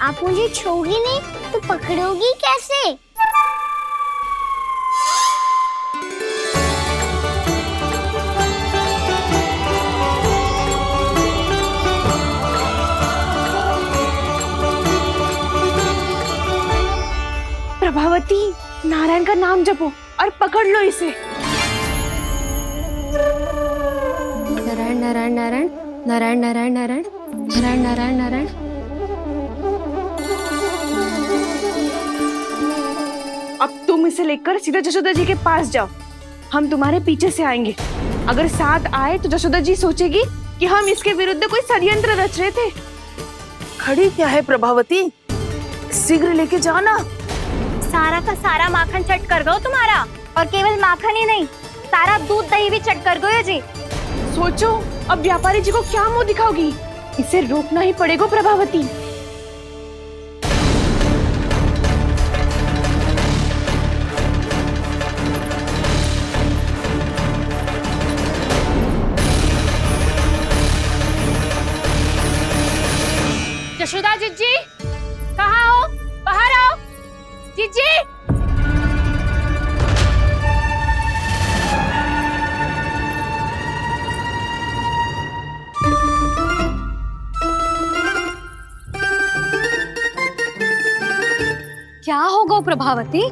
आप मुझे छोगी नहीं तो पकड़ोगी कैसे? प्रभावती, नारायण का नाम जपो और पकड़ लो इसे। नारायण नारायण नारायण नारायण नारायण नारायण नारायण नारायण नारायण। अब तुम इसे लेकर सीधा जशोदा जी के पास जाओ, हम तुम्हारे पीछे से आएंगे। अगर साथ आए तो जशोदा जी सोचेगी कि हम इसके विरुद्ध कोई षड्यंत्र रच रहे थे। खड़ी क्या है प्रभावती, शीघ्र लेके जाओ ना। सारा का सारा माखन चट कर गयो तुम्हारा, और केवल माखन ही नहीं, सारा दूध दही भी चट कर गयो जी। सोचो अब व्यापारी जी को क्या मुंह दिखाओगी, इसे रोकना ही पड़ेगा प्रभावती। यशोदा जीजी, कहाँ हो? बाहर आओ जीजी। क्या हो गो प्रभावती,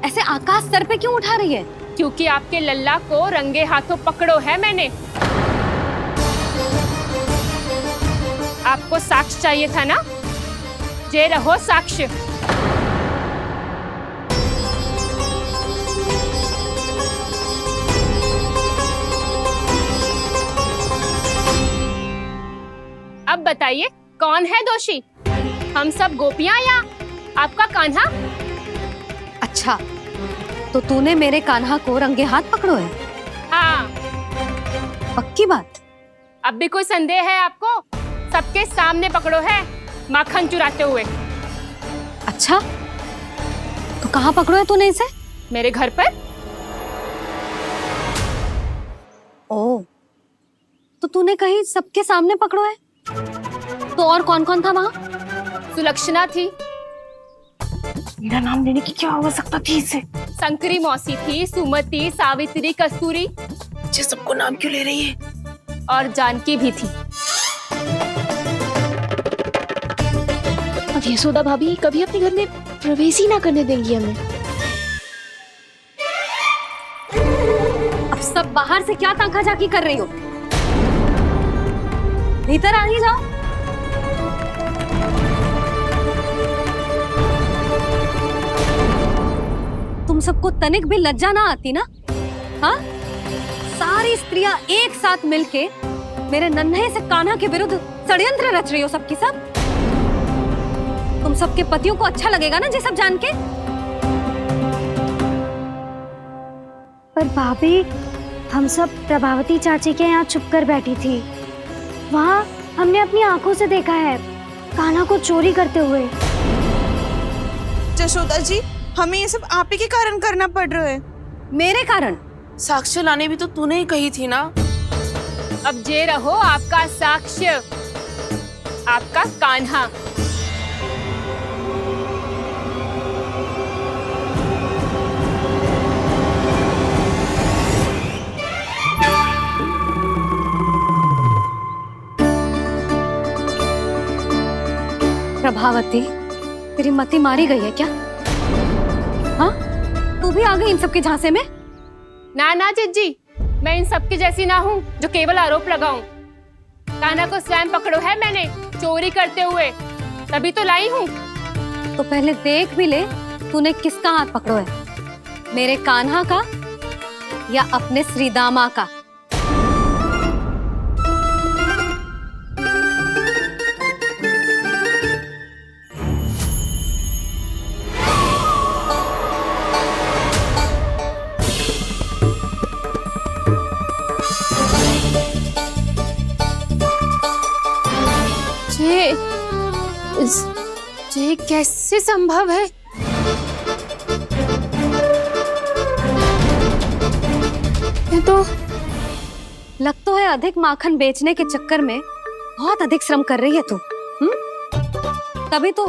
ऐसे आकाश सर पे क्यों उठा रही है? क्योंकि आपके लल्ला को रंगे हाथों पकड़ो है मैंने। आपको साक्ष्य चाहिए था ना, जे रहो साक्ष्य। अब बताइए कौन है दोषी, हम सब गोपियां या आपका कान्हा? अच्छा, तो तूने मेरे कान्हा को रंगे हाथ पकड़ो है? हाँ। पक्की बात? अब भी कोई संदेह है आपको? सबके सामने पकड़ो है, माखन चुराते हुए। अच्छा, तो कहाँ पकड़ो है तूने इसे? मेरे घर पर। ओ, तो तूने कहीं सबके सामने पकड़ो है? तो और कौन कौन था वहाँ? सुलक्षणा थी। मेरा नाम लेने की क्या आवश्यकता थी इसे? संकरी मौसी थी, सुमति, सावित्री, कस्तूरी। ये सबको नाम क्यों ले रही है? और जानकी भी थी। अब यशोदा भाभी कभी अपने घर में प्रवेश ही ना करने देंगी हमें। अब सब बाहर से क्या ताका झाकी कर रही हो? भीतर आ ही जाओ। तुम सबको तनिक भी लज्जा ना आती ना? हाँ? सारी स्त्रियां एक साथ मिलके मेरे नन्हे से कान्हा के विरुद्ध षड्यंत्र रच रही हो सबकी सब। तुम सबके पतियों को अच्छा लगेगा ना ये सब जान के? पर भाभी, हम सब प्रभावती चाची के यहाँ छुप कर बैठी थी। वहाँ हमने अपनी आंखों से देखा है कान्हा को चोरी करते हुए। जशोदा जी, हमें ये सब आप ही के कारण करना पड़ रहा है। मेरे कारण? साक्ष्य लाने भी तो तूने ही कही थी ना। अब जे रहो आपका साक्ष्य, आपका कान्हा। प्रभावती, तेरी मति मारी गई है क्या? हाँ? तू भी आ गई इन सबके झांसे में? ना ना जिज्जी, मैं इन सबकी जैसी ना हूँ जो केवल आरोप लगाऊं। कान्हा को स्वयं पकड़ो है मैंने चोरी करते हुए, तभी तो लाई हूँ। तो पहले देख भी ले तूने किसका हाथ पकड़ो है, मेरे कान्हा का या अपने श्रीदामा का? ये कैसे संभव है? ये तो लग तो है अधिक माखन बेचने के चक्कर में बहुत अधिक श्रम कर रही है तू। तभी तो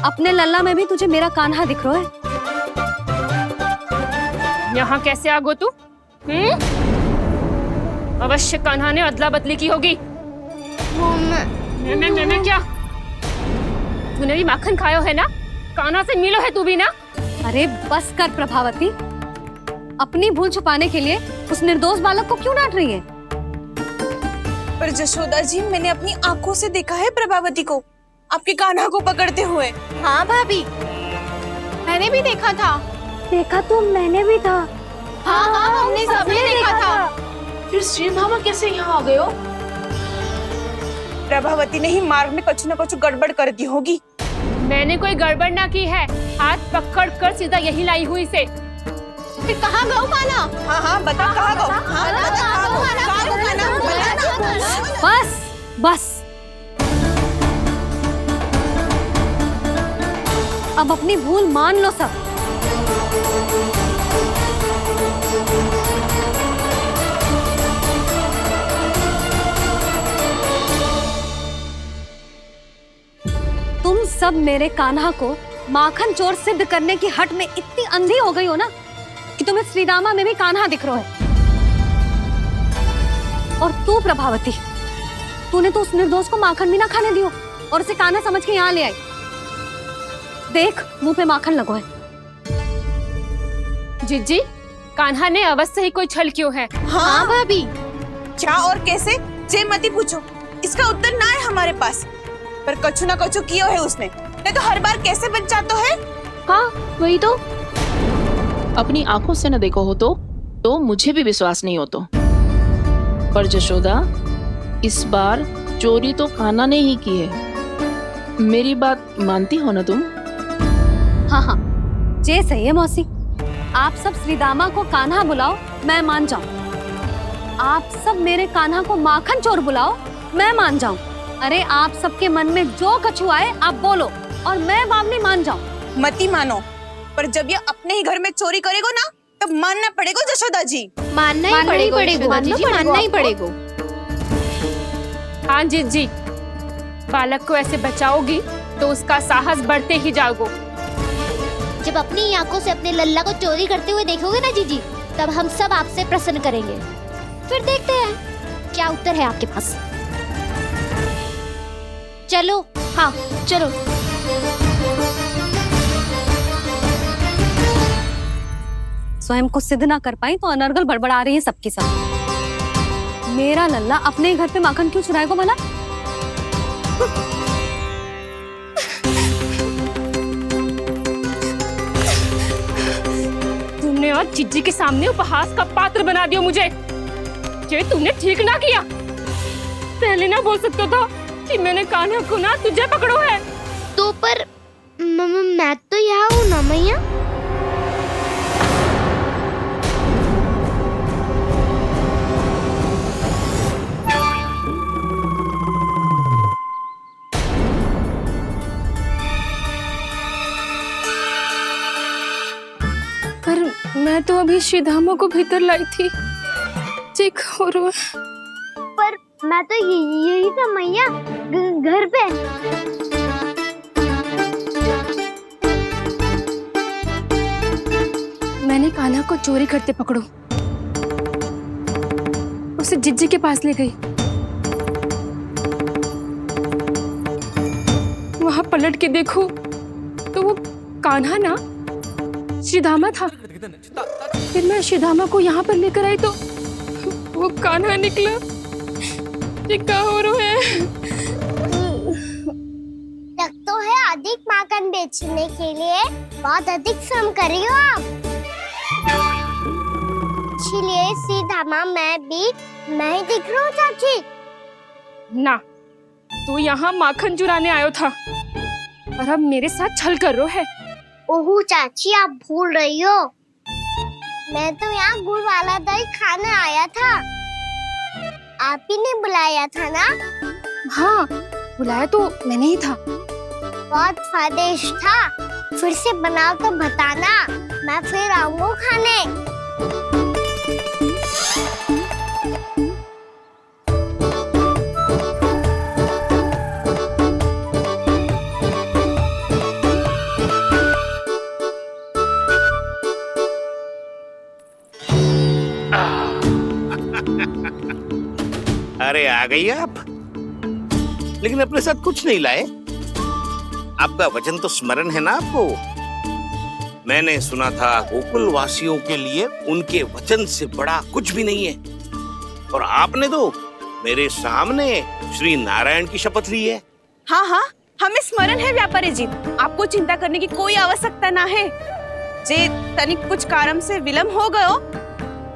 अपने लल्ला में भी तुझे मेरा कान्हा दिख रहा है। यहाँ कैसे आ गो तू? अवश्य कान्हा ने अदला बदली की होगी। मैं क्या? तूने भी माखन खायो है ना? कान्हा से मिलो है तू भी ना? अरे बस कर प्रभावती, अपनी भूल छुपाने के लिए उस निर्दोष बालक को क्यों डांट रही है? पर जशोदा जी, मैंने अपनी आंखों से देखा है प्रभावती को आपके कान्हा को पकड़ते हुए। हाँ भाभी, मैंने भी देखा था। देखा तो मैंने भी था। हाँ हाँ, हमने सबने देखा था। फिर श्रीधामा कैसे यहाँ आ गए हो? प्रभावती ने ही मार्ग में कुछ न कुछ गड़बड़ कर दी होगी। मैंने कोई गड़बड़ ना की है, हाथ पकड़ कर सीधा यही लाई हुई से। फिर कहाँ गौ कान्हा? हाँ हाँ, बता कहाँ गौ? हाँ बता कहाँ गौ? बस बस, अब अपनी भूल मान लो सब। तुम सब मेरे कान्हा को माखन चोर सिद्ध करने की हट में इतनी अंधी हो गई हो ना कि तुम्हें श्रीदामा में भी कान्हा दिख रहा है। और तू प्रभावती, तूने तो उस निर्दोष को माखन भी ना खाने दियो और उसे कान्हा समझ के यहाँ ले आई। देख, मुंह पे माखन लगो है। जिज्जी, कान्हा ने अवश्य ही कोई छल क्यों है। हाँ भाभी, क्या और कैसे जे मती पूछो, इसका उत्तर ना है हमारे पास। पर कछु ना कछु किया है उसने, नहीं तो हर बार कैसे बच जाता है। हाँ वही तो, अपनी आंखों से न देखो हो तो मुझे भी विश्वास नहीं हो तो। पर जशोदा, इस बार चोरी तो कान्हा ने ही की है। मेरी बात मानती हो ना तुम? हाँ हाँ, जे सही है मौसी। आप सब श्रीदामा को कान्हा बुलाओ, मैं मान जाऊं। आप सब मेरे कान्हा को माखन चोर बुलाओ, मैं मान जाऊं। अरे आप सबके मन में जो कछु आए आप बोलो और मैं बावली मान जाऊं। मती मानो, पर जब ये अपने ही घर में चोरी करेगो ना, तब मानना पड़ेगा जशोदा जी। मानना ही पड़ेगा, मानना ही पड़ेगा। हाँ जिज्जी, बालक को ऐसे बचाओगी तो उसका साहस बढ़ते ही जाओगे। जब अपनी आंखों से अपने लल्ला को चोरी करते हुए देखोगे ना जीजी, तब हम सब आपसे प्रसन्न करेंगे। फिर देखते हैं क्या उत्तर है आपके पास। चलो, हाँ चलो। स्वयं को सिद्ध ना कर पाई तो अनर्गल बड़बड़ा रही है सबकी सब। मेरा लल्ला अपने घर पे माखन क्यों चुराएगा भला? तुमने आज जिज्जी के सामने उपहास का पात्र बना दिया मुझे। ये तुमने ठीक ना किया। पहले ना बोल सकता था कि मैंने कान्हा को ना तुझे पकड़ो है। तो पर मैं तो यहाँ हूँ ना मैया। पर मैं तो अभी श्रीधामा को भीतर लाई थी। चेक हो रहा है। पर मैं तो यही था मैया, घर पे। मैंने कान्हा को चोरी करते पकड़ो, उसे जिज्जी के पास ले गई। वहां पलट के देखो तो वो कान्हा ना श्रीधामा था। फिर मैं श्रीधामा को यहाँ पर लेकर आई तो वो कान्हा निकला। ये क्या हो रहा है? लगता है अधिक माखन बेचने के लिए बहुत अधिक श्रम कर रही हो आप। इसीलिए श्रीधामा मैं ही दिख रहा हूँ चाची। ना, तू यहाँ माखन चुराने आयो था और अब मेरे साथ छल कर रो है। ओह चाची, आप भूल रही हो, मैं तो यहाँ गुड़ वाला दही खाने आया था। आप ही ने बुलाया था ना? हाँ, बुलाया तो मैंने ही था। बहुत स्वादिष्ट था। फिर से बनाओ तो बताना, मैं फिर आऊंगा खाने। अरे आ गई आप, लेकिन अपने साथ कुछ नहीं लाए। आपका वचन तो स्मरण है ना आपको? मैंने सुना था गोकुल वासियों के लिए उनके वचन से बड़ा कुछ भी नहीं है, और आपने तो मेरे सामने श्री नारायण की शपथ ली है। हाँ हाँ, हमें स्मरण है व्यापारी जी, आपको चिंता करने की कोई आवश्यकता ना है। जे तनिक कुछ कारण से विलंब हो गयो,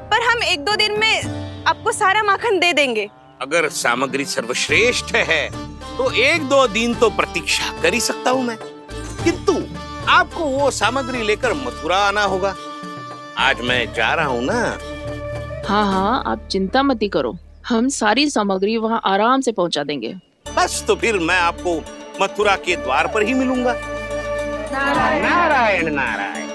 पर हम 1-2 दिन में आपको सारा माखन दे देंगे। अगर सामग्री सर्वश्रेष्ठ है तो 1-2 दिन तो प्रतीक्षा कर ही सकता हूँ मैं, किंतु आपको वो सामग्री लेकर मथुरा आना होगा। आज मैं जा रहा हूँ ना। हाँ हाँ, आप चिंता मत ही करो, हम सारी सामग्री वहाँ आराम से पहुँचा देंगे। बस तो फिर मैं आपको मथुरा के द्वार पर ही मिलूंगा। नारायण नारायण।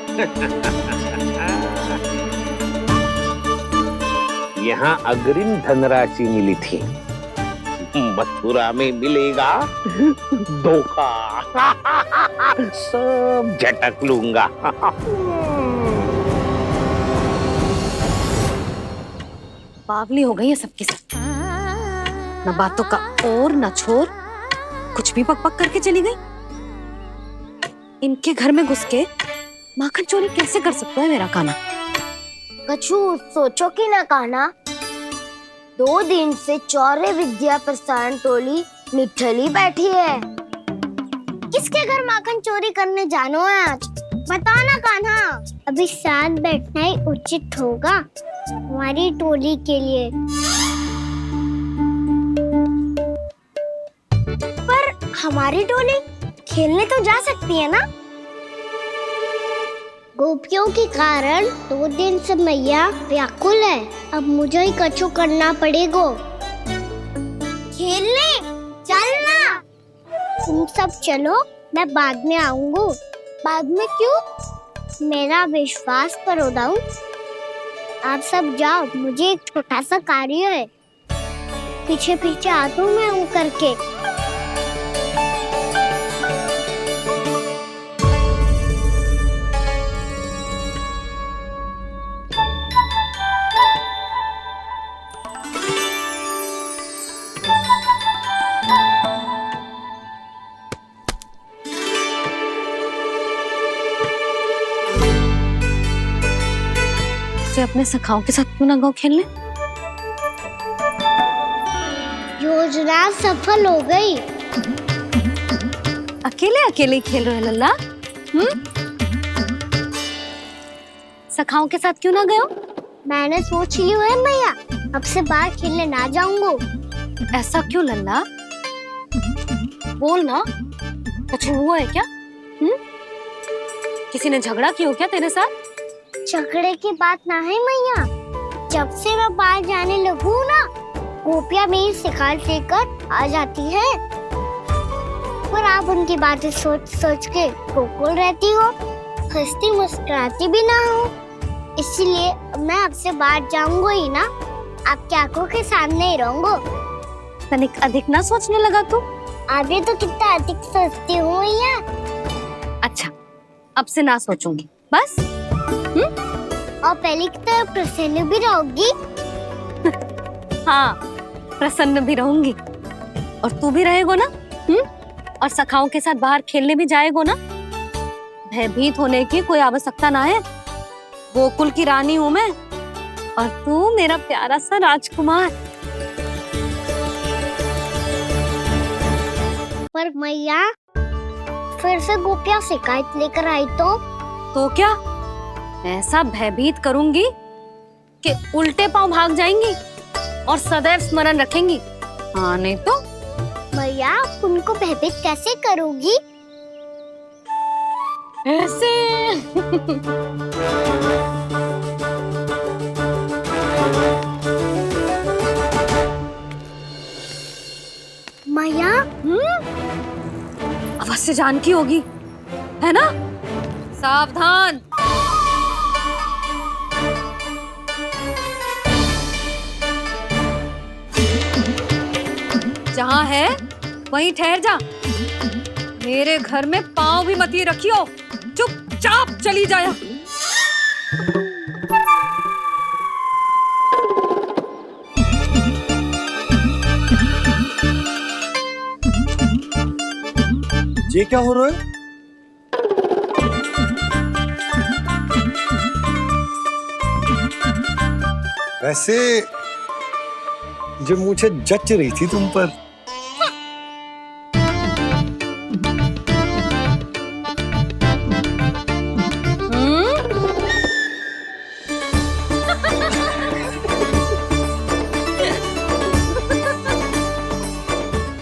यहाँ अग्रिम धनराशि मिली थी, मथुरा में मिलेगा धोखा। सब झटक लूंगा। बावली हो गई है सबकी सब, न बातों का और न छोर, कुछ भी पक पक करके चली गई। इनके घर में घुस के माखन चोरी कैसे कर सकता है मेरा काना? कछु सोचो कि ना कान्हा, 2 दिन से चौर्य विद्या प्रसारण टोली निठली बैठी है। किसके घर माखन चोरी करने जानो है आज? बताना कान्हा। अभी साथ बैठना ही उचित होगा हमारी टोली के लिए। पर हमारी टोली खेलने तो जा सकती है ना? गोपियों के कारण 2 दिन से मैया व्याकुल है। अब मुझे ही कछु करना पड़ेगा। खेलने चलना। तुम सब चलो, मैं बाद में आऊंगा। बाद में क्यों? मेरा विश्वास करो दाऊ। आप सब जाओ, मुझे एक छोटा सा कार्य है। पीछे पीछे आता हूँ मैं हूँ करके। अपने सखाओं के साथ क्यों ना गाँव खेलने? योजना सफल हो गई। अकेले अकेले ही खेल रहे हो लल्ला? सखाओं के साथ क्यों ना गए हो? मैंने सोच लिया है मैया, अब से बाहर खेलने ना जाऊंगा। ऐसा क्यों लल्ला? बोल ना, कुछ हुआ है क्या? किसी ने झगड़ा किया हो क्या तेरे साथ? झगड़े की बात ना है मैया, जब से मैं बाहर जाने लगू ना, गोपियां मेरी शिकायत लेकर आ जाती है। पर आप उनकी बातें सोच सोच के गोकुल रहती हो, हंसती मुस्कुराती भी ना हो। इसलिए मैं आपसे बाहर जाऊंगा ही ना, आपकी आंखों के सामने ही रहूंगा। तनिक अधिक ना सोचने लगा तू? अभी तो कितना अधिक सोचती हूँ मैया। अच्छा, अब से ना सोचूंगी बस। और पहले की तरह प्रसन्न भी रहोगी। हाँ, प्रसन्न भी रहूंगी। और तू भी रहेगा ना? और सखाओं के साथ बाहर खेलने भी जाएगा ना? भयभीत होने की कोई आवश्यकता ना है। गोकुल की रानी हूँ मैं, और तू मेरा प्यारा सा राजकुमार। पर मैया, फिर से गोपियां शिकायत लेकर आई तो क्या? ऐसा भयभीत करूंगी कि उल्टे पांव भाग जाएंगी और सदैव स्मरण रखेंगी। हाँ नहीं तो? मैया, उनको भयभीत कैसे करोगी? ऐसे। मैया, अवश्य जानकी होगी, है ना? सावधान। जहाँ है वहीं ठहर जा। मेरे घर में पाँव भी मत ही रखियो, चुपचाप चली जाया। ये क्या हो रहा है? वैसे जो मुझे जच रही थी तुम पर।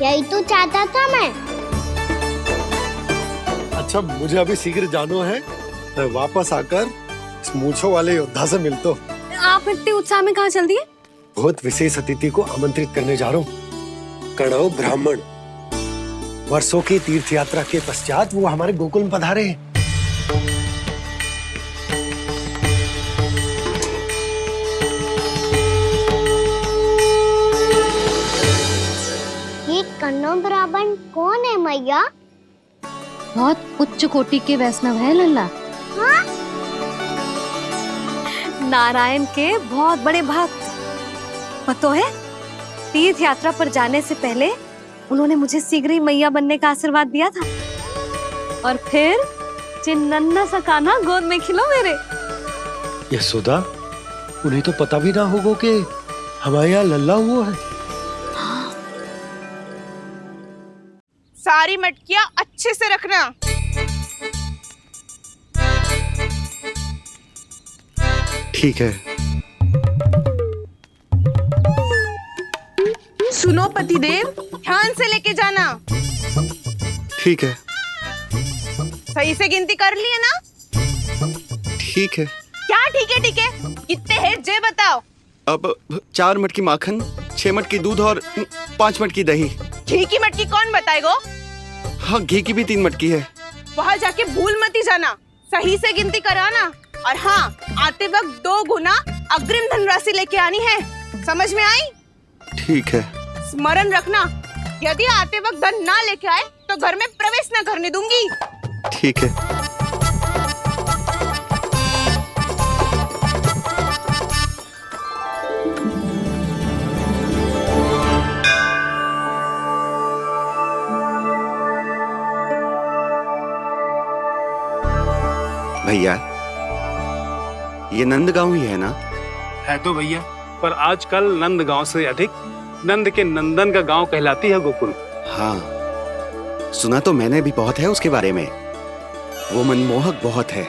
यही तो चाहता था मैं। अच्छा मुझे अभी शीघ्र जाना है, मैं वापस आकर इस मूंछों वाले योद्धा से मिलता हूँ। आप इतने उत्साह में कहाँ चल दिए? बहुत विशेष अतिथि को आमंत्रित करने जा रहा हूँ। कणव ब्राह्मण वर्षों की तीर्थ यात्रा के पश्चात वो हमारे गोकुल में पधारे हैं। ये कन्नौ ब्राह्मण कौन है मैया? बहुत उच्च कोटि के वैष्णव है लल्ला। हाँ? नारायण के बहुत बड़े भक्त। पता है, तीर्थ यात्रा पर जाने से पहले उन्होंने मुझे शीघ्र ही मैया बनने का आशीर्वाद दिया था। और फिर चिन्नन्ना सा कान्हा गोद में खिलो मेरे। यशोदा, उन्हें तो पता भी ना होगा कि हमारे यहाँ लल्ला हुआ है। सारी मटकियां अच्छे से रखना। ठीक है। सुनो पतिदेव, ध्यान से लेके जाना। ठीक है। सही से गिनती कर लिए ना? ठीक है। क्या ठीक है ठीक है? कितने हैं जे बताओ। अब 4 मटकी माखन, 6 मटकी दूध और 5 मटकी दही। घी की मटकी कौन बताएगा? हाँ, घी की भी 3 मटकी है। वहाँ जाके भूल मत ही जाना, सही से गिनती कराना। और हाँ, आते वक्त 2 गुना अग्रिम धनराशि लेके आनी है। समझ में आई? ठीक है। स्मरण रखना, यदि आते वक्त धन ना लेके आए तो घर में प्रवेश न करने दूंगी। ठीक है। भैया, ये नंदगांव ही है ना? है तो भैया, पर आजकल नंदगांव से अधिक नंद के नंदन का गांव कहलाती है गोकुल। हाँ, सुना तो मैंने भी बहुत है उसके बारे में। वो मनमोहक बहुत है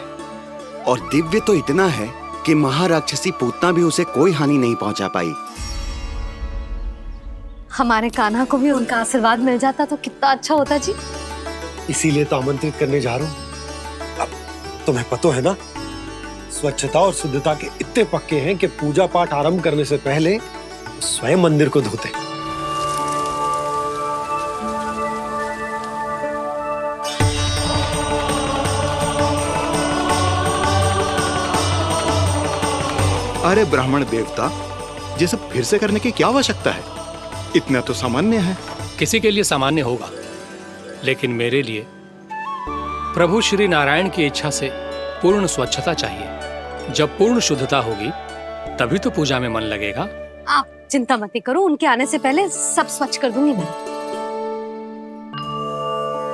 और दिव्य तो इतना है कि महाराक्षसी पूतना भी उसे कोई हानि नहीं पहुंचा पाई। हमारे कान्हा को भी उनका आशीर्वाद मिल जाता तो कितना अच्छा होता जी। इसीलिए तो आमंत्रित करने जा रहा हूँ। अब तुम्हें पता है ना, स्वच्छता और शुद्धता के इतने पक्के हैं कि पूजा पाठ आरंभ करने से पहले स्वयं मंदिर को धोते। अरे ब्राह्मण देवता, ये सब फिर से करने की क्या आवश्यकता है? इतना तो सामान्य है। किसी के लिए सामान्य होगा, लेकिन मेरे लिए प्रभु श्री नारायण की इच्छा से पूर्ण स्वच्छता चाहिए। जब पूर्ण शुद्धता होगी तभी तो पूजा में मन लगेगा। आप चिंता मत करो, उनके आने से पहले सब स्वच्छ कर दूंगी मैं।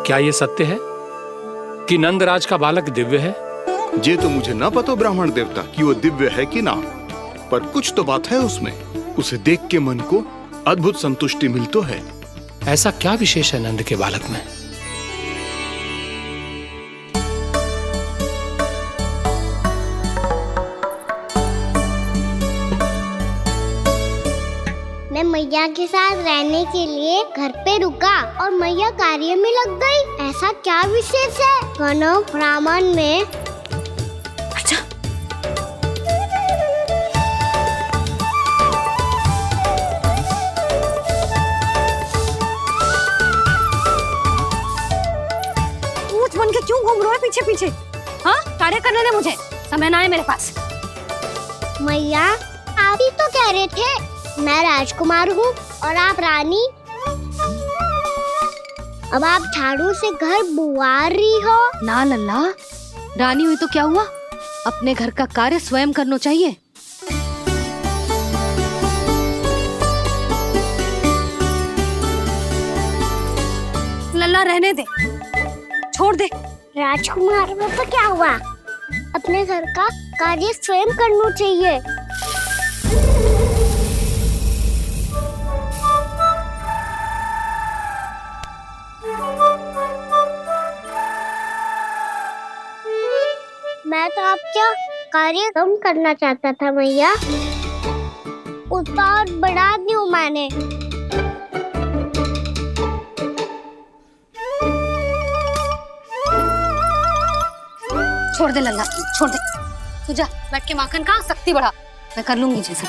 क्या ये सत्य है कि नंदराज का बालक दिव्य है? ये तो मुझे ना पता ब्राह्मण देवता कि वो दिव्य है कि ना, पर कुछ तो बात है उसमें। उसे देख के मन को अद्भुत संतुष्टि मिलती है। ऐसा क्या विशेष है नंद के बालक में? मैं मैया के साथ रहने के लिए घर पे रुका और मैया कार्य में लग गई। ऐसा क्या विशेष है कन्नौ ब्राह्मण में? अच्छा, ऊंच बन के क्यों घूम रहे हो पीछे पीछे? हाँ, कार्य करने दे मुझे, समय ना है मेरे पास। मैया, आप ही तो कह रहे थे मैं राजकुमार हूँ और आप रानी। अब आप झाड़ू से घर बुआ रही हो। ना लल्ला, रानी हुई तो क्या हुआ, अपने घर का कार्य स्वयं करना चाहिए। लल्ला रहने दे, छोड़ दे। राजकुमार में तो क्या हुआ, अपने घर का कार्य स्वयं करना चाहिए। मैं तो आपका कार्य कम करना चाहता था मैया, उतना और बढ़ा दूं मैंने। छोड़ दे लल्ला, छोड़ दे। तू जा बैठ के माखन खा, शक्ति बढ़ा, मैं कर लूंगी जैसे।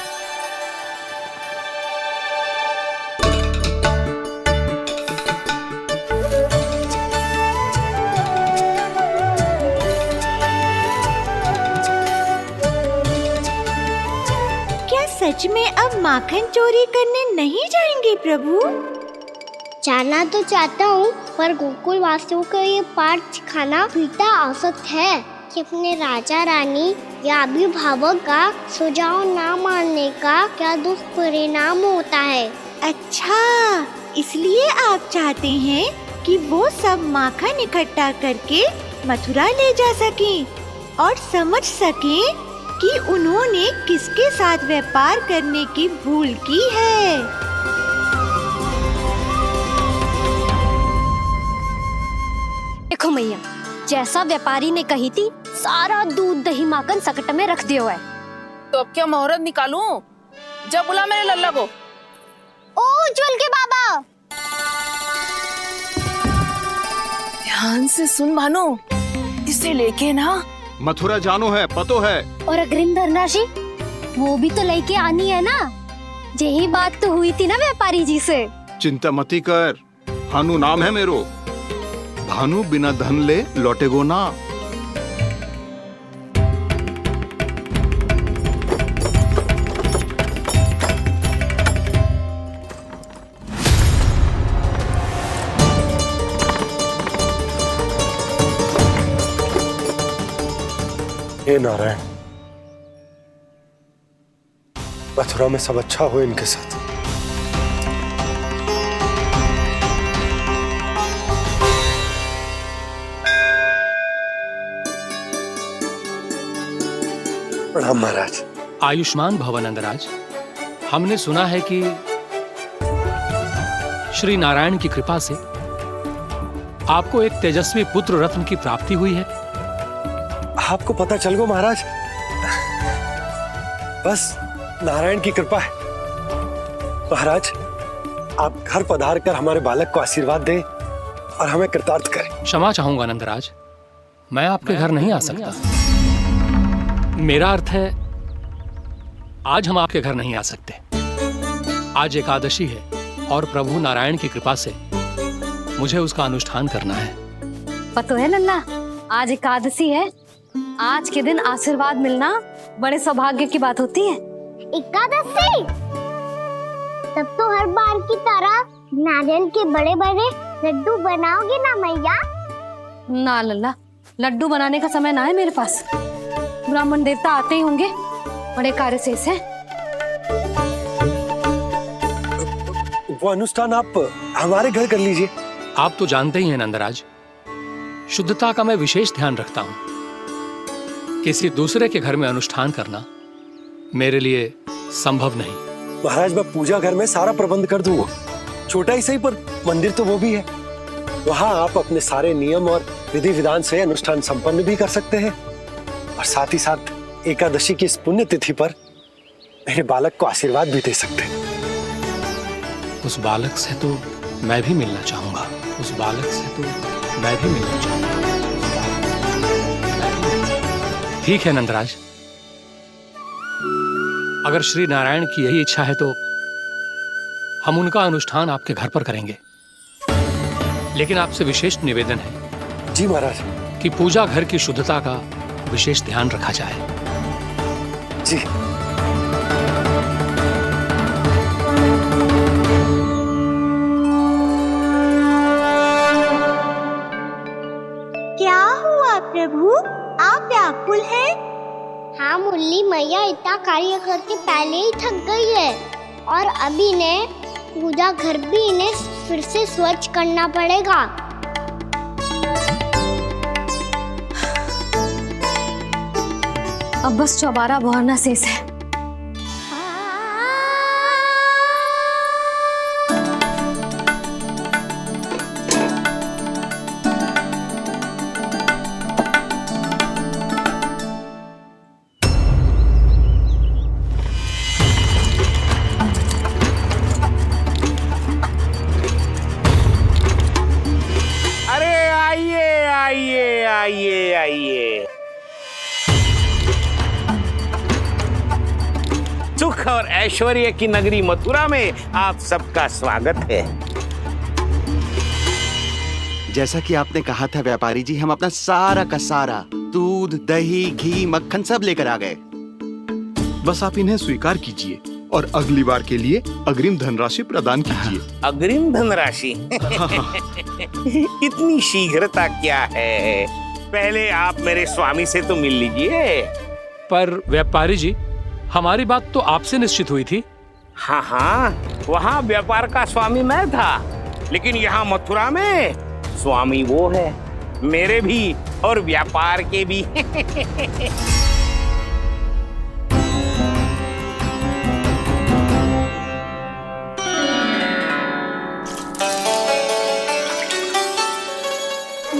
क्या सच में अब माखन चोरी करने नहीं जाएंगे प्रभु? जाना तो चाहता हूँ, पर गोकुल वासियों को ये पाठ सिखाना पिता आवश्यक है कि अपने राजा रानी या अभिभावक का सुझाव ना मानने का क्या दुष्परिणाम होता है। अच्छा, इसलिए आप चाहते हैं कि वो सब माखन इकट्ठा करके मथुरा ले जा सकें और समझ सकें कि उन्होंने किसके साथ व्यापार करने की भूल की है। देखो मैया, जैसा व्यापारी ने कही थी, सारा दूध दही माखन सकट में रख दियो है। तो अब क्या मुहूर्त निकालूं? जब बुला मेरे लल्ला को। ओ उज्जवल के बाबा, ध्यान से सुन भानु, इसे लेके ना मथुरा जानो है, पतो है। और अग्रिम धनराशि वो भी तो लेके आनी है ना। यही बात तो हुई थी ना व्यापारी जी से। चिंता मती कर, भानु नाम है मेरो। भानु बिना धन ले लौटेगो ना। हे नारायण, मथुरा में सब अच्छा हो इनके साथ। प्रणाम महाराज। आयुष्मान भव नंदराज। हमने सुना है कि श्री नारायण की कृपा से आपको एक तेजस्वी पुत्र रत्न की प्राप्ति हुई है। आपको पता चल गो महाराज, बस नारायण की कृपा है। महाराज, आप घर पधार कर हमारे बालक को आशीर्वाद दें और हमें कृतार्थ करें। क्षमा चाहूंगा नंदराज, मैं आपके घर नहीं आ सकता। मेरा अर्थ है, आज हम आपके घर नहीं आ सकते। आज एकादशी है और प्रभु नारायण की कृपा से मुझे उसका अनुष्ठान करना है। पता है लल्ला, आज एकादशी है। आज के दिन आशीर्वाद मिलना बड़े सौभाग्य की बात होती है। एकादशी, तब तो हर बार की तरह नारियल के बड़े बड़े लड्डू बनाओगे ना मैया? ना लल्ला, लड्डू बनाने का समय ना है मेरे पास। ब्राह्मण देवता आते ही होंगे, बड़े कार्य शेष है। वो अनुष्ठान आप हमारे घर कर लीजिए। आप तो जानते ही हैं नंदराज, शुद्धता का मैं विशेष ध्यान रखता हूं। किसी दूसरे के घर में अनुष्ठान करना मेरे लिए संभव नहीं। महाराज, मैं पूजा घर में सारा प्रबंध कर दूंगा। छोटा ही सही, पर मंदिर तो वो भी है। वहां आप अपने सारे नियम और विधि विधान से अनुष्ठान संपन्न भी कर सकते हैं और साथ ही साथ एकादशी की इस पुण्य तिथि पर मेरे बालक को आशीर्वाद भी दे सकते हैं। उस बालक से तो मैं भी मिलना चाहूंगा। उस बालक से तो मैं भी मिलना चाहूंगा। ठीक है नंदराज, अगर श्री नारायण की यही इच्छा है तो हम उनका अनुष्ठान आपके घर पर करेंगे। लेकिन आपसे विशेष निवेदन है। जी महाराज। कि पूजा घर की शुद्धता का विशेष ध्यान रखा जाए। जी। क्या हुआ प्रभु, आप व्याकुल हैं? हाँ मुरली मैया, इतना कार्य करके पहले ही थक गई है और अभी ने पूजा घर भी इन्हें फिर से स्वच्छ करना पड़ेगा। अब बस चौबारा बहाना शेष है। अरे आइए आइए आइए आइए, सुख और ऐश्वर्य की नगरी मथुरा में आप सबका स्वागत है। जैसा कि आपने कहा था व्यापारी जी, हम अपना सारा का सारा दूध, दही, घी, मक्खन सब लेकर आ गए। बस आप इन्हें स्वीकार कीजिए और अगली बार के लिए अग्रिम धनराशि प्रदान कीजिए। अग्रिम धनराशि? इतनी शीघ्रता क्या है? पहले आप मेरे स्वामी से तो मिल लीजिए। पर व्यापारी जी, हमारी बात तो आपसे निश्चित हुई थी। हाँ हाँ, वहाँ व्यापार का स्वामी मैं था, लेकिन यहाँ मथुरा में स्वामी वो है, मेरे भी और व्यापार के भी।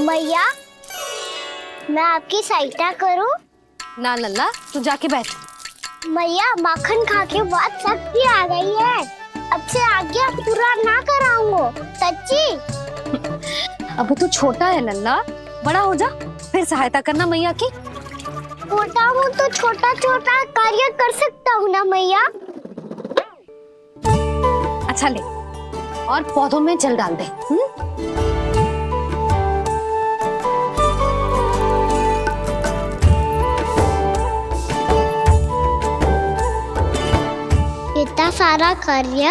मैया, मैं आपकी सहायता करूं? ना लल्ला, तू जाके बैठ। मैया, माखन खा के बहुत शक्ति आ गई है। अब से आगे पूरा ना कराऊंगा, सच्ची। अब तू छोटा है लल्ला, बड़ा हो जा फिर सहायता करना मैया की। छोटा हूँ तो छोटा छोटा कार्य कर सकता हूँ ना मैया। अच्छा ले, और पौधों में जल डाल दे। इतना सारा कार्य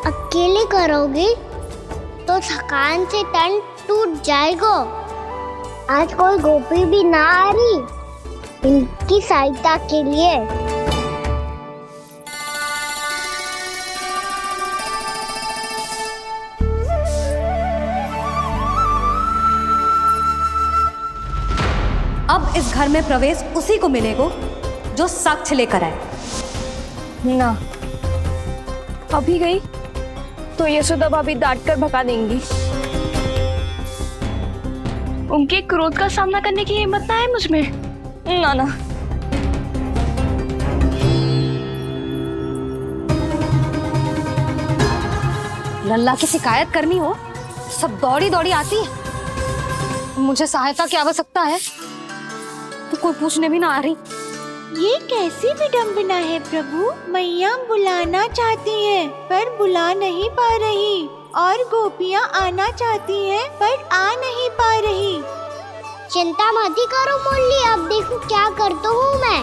अकेले करोगे तो थकान से तन टूट जाएगा। आज कोई गोपी भी ना आ रही इनकी सहायता के लिए। अब इस घर में प्रवेश उसी को मिलेगा जो साक्ष्य लेकर आए। ना, अभी गई तो यशोदा भाभी डांट कर भगा देंगी। उनके क्रोध का सामना करने की हिम्मत ना है मुझ में। ना ना। लल्ला की शिकायत करनी हो, सब दौड़ी दौड़ी आती है। मुझे सहायता की आवश्यकता है तो कोई पूछने भी ना आ रही। ये कैसी विडंबना है प्रभु। मैया बुलाना चाहती हैं पर बुला नहीं पा रही, और गोपियाँ आना चाहती हैं पर आ नहीं पा रही। चिंता मत ही करो मुरली, अब देखो क्या करता हूँ मैं।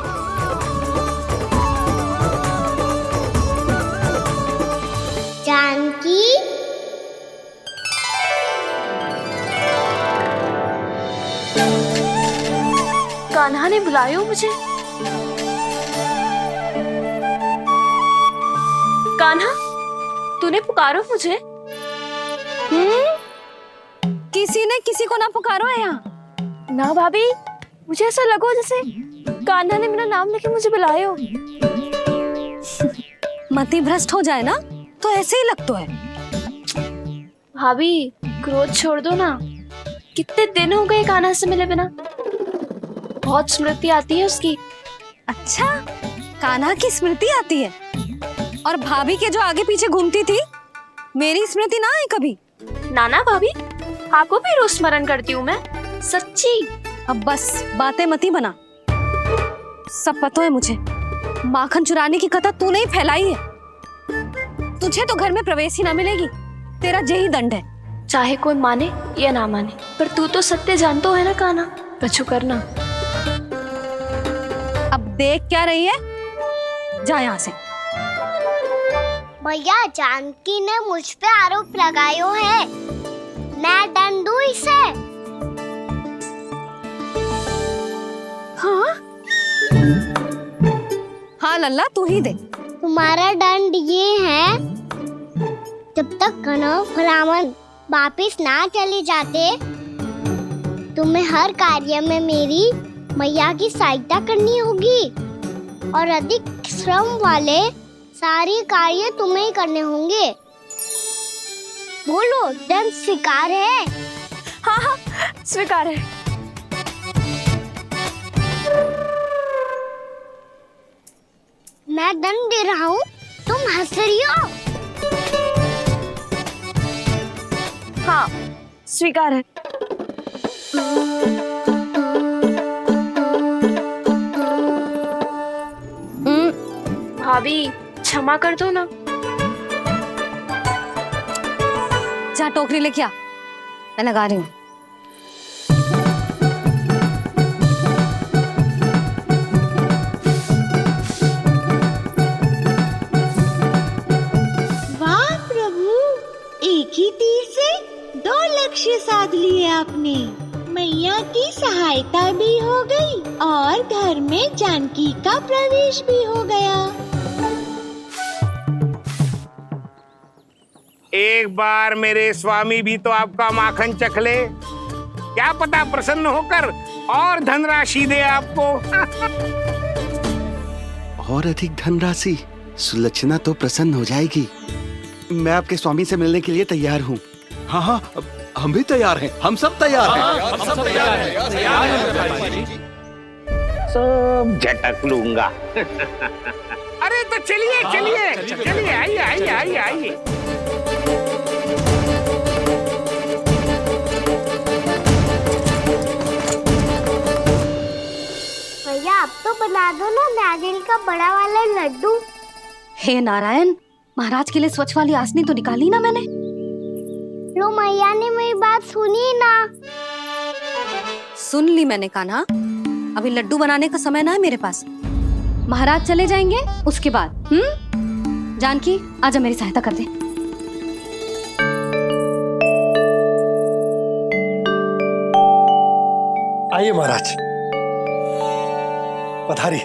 जानकी, कान्हा ने बुलाया मुझे। कान्हा, तूने पुकारो मुझे। किसी ने किसी को ना पुकारो है यहाँ। ना भाभी, मुझे ऐसा लगो जैसे कान्हा ने मेरा नाम लेके मुझे बुलायो। मति भ्रष्ट हो जाए ना तो ऐसे ही लगता है। भाभी, क्रोध छोड़ दो ना। कितने दिन हो गए कान्हा से मिले बिना। बहुत स्मृति आती है उसकी। अच्छा, कान्हा की स्मृति आती है? और भाभी के जो आगे पीछे घूमती थी, मेरी स्मृति ना आई कभी? नाना भाभी, आपको भी रोज स्मरण करती हूँ मैं, सच्ची। अब बस बातें मत ही बना। सब पता है मुझे, माखन चुराने की कथा तूने ही फैलाई है। तुझे तो घर में प्रवेश ही ना मिलेगी, तेरा यही दंड है। चाहे कोई माने या ना माने, पर तू तो सत्य जानता है ना कान्हा। बच्चू करना। अब देख क्या रही है, जा यहाँ से। भैया, जानकी ने मुझ पे आरोप लगायो है, मैं दंड दूं इसे? हाँ हाँ लल्ला, तू ही दे। तुम्हारा दंड ये है, जब तक कनव ब्राह्मण वापिस ना चले जाते, तुम्हें हर कार्य में मेरी मैया की सहायता करनी होगी। और अधिक श्रम वाले सारे कार्य तुम्हें ही करने होंगे। बोलो, दंड स्वीकार है? हाँ हाँ, स्वीकार है। मैं दंड दे रहा हूँ, तुम हंस रही हो? हाँ, स्वीकार है। भाभी क्षमा कर दो ना। जा टोकरी लेके आ, मैं लगा रही हूँ। वाह प्रभु, एक ही तीर से 2 लक्ष्य साध लिए आपने। मैया की सहायता भी हो गई और घर में जानकी का प्रवेश भी हो गया। एक बार मेरे स्वामी भी तो आपका माखन चख ले, क्या पता प्रसन्न होकर और धनराशि दे आपको। और अधिक धनराशि? सुलक्षणा तो प्रसन्न हो जाएगी। मैं आपके स्वामी से मिलने के लिए तैयार हूँ। हाँ हाँ, हम भी तैयार हैं, हम सब तैयार हैं। हम सब तैयार हैं। सब झटक लूंगा। अरे तो चलिए चलिए चलिए, आइए आइए आइए आइए। भैया, आप तो बना दो ना नारियल का बड़ा वाला लड्डू। हे नारायण, महाराज के लिए स्वच्छ वाली आसनी तो निकाली ना मैंने। लो, मैया ने मेरी बात सुनी ना। सुन ली मैंने कान्हा, अभी लड्डू बनाने का समय ना है मेरे पास। महाराज चले जाएंगे उसके बाद। जानकी, आजा मेरी सहायता कर दे। आइए महाराज, पधारी।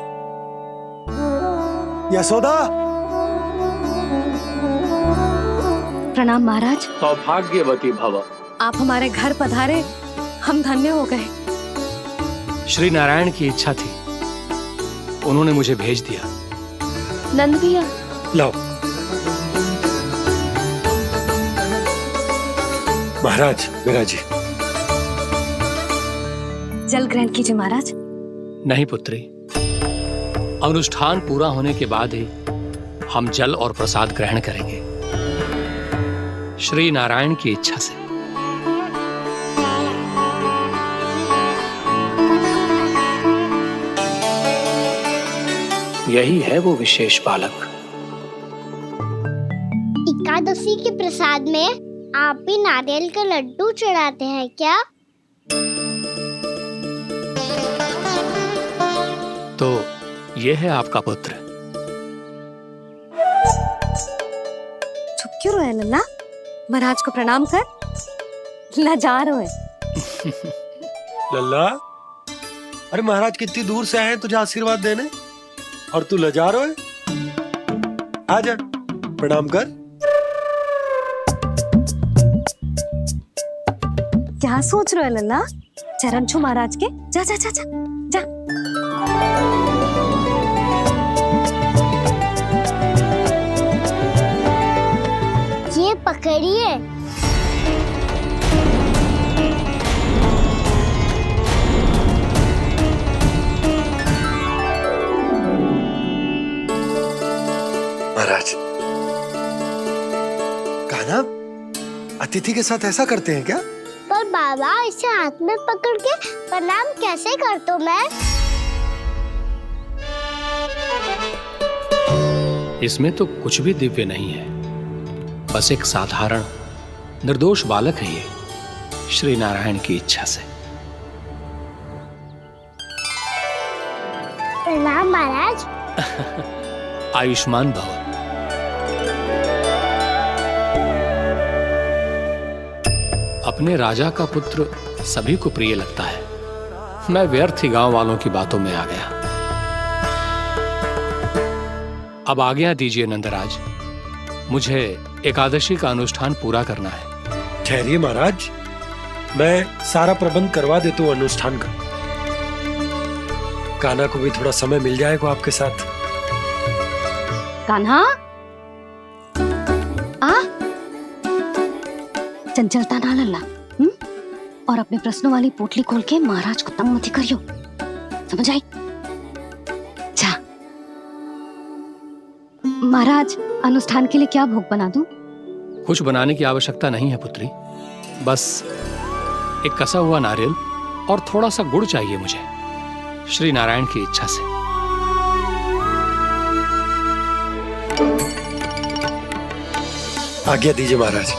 यशोदा। प्रणाम महाराज। सौभाग्यवती भव। आप हमारे घर पधारे, हम धन्य हो गए। श्री नारायण की इच्छा थी, उन्होंने मुझे भेज दिया। नंद भैया, लाओ। महाराज, विराज जी। जल ग्रहण कीजिए महाराज। नहीं पुत्री, अनुष्ठान पूरा होने के बाद ही हम जल और प्रसाद ग्रहण करेंगे, श्री नारायण की इच्छा से। यही है वो विशेष बालक। एकादशी के प्रसाद में आप भी नारियल का लड्डू चढ़ाते हैं क्या? तो ये है आपका पुत्र। चुप क्यों रहे लल्ला? महाराज को प्रणाम कर। लाचार हुए। लल्ला, अरे महाराज कितनी दूर से आए हैं तुझे आशीर्वाद देने, और तू लजा रहा है। आजा, प्रणाम कर। क्या सोच रहे हो लल्ला? चरण छू महाराज के। जा जा जा जा जा। ये पकड़िए। महाराज, कान्हा अतिथि के साथ ऐसा करते हैं क्या? पर बाबा, इसे हाथ में पकड़ के प्रणाम कैसे करता हूँ मैं? इसमें तो कुछ भी दिव्य नहीं है, बस एक साधारण निर्दोष बालक है ये, श्री नारायण की इच्छा से। प्रणाम महाराज। आयुष्मान भव। अपने राजा का पुत्र सभी को प्रिय लगता है। मैं व्यर्थ ही गांव वालों की बातों में आ गया। अब आज्ञा दीजिए नंदराज, मुझे एकादशी का अनुष्ठान पूरा करना है। ठहरिए महाराज, मैं सारा प्रबंध करवा देता हूँ अनुष्ठान का। कान्हा को भी थोड़ा समय मिल जाएगा आपके साथ। कान्हा आ चंचलता ना लल्ला, और अपने प्रश्नों वाली पोटली खोल के महाराज को तंग मत करियो, समझ आई? जा महाराज, अनुष्ठान के लिए क्या भोग बना दूं? कुछ बनाने की आवश्यकता नहीं है पुत्री, बस एक कसा हुआ नारियल और थोड़ा सा गुड़ चाहिए मुझे, श्री नारायण की इच्छा से। आज्ञा दीजिए महाराज।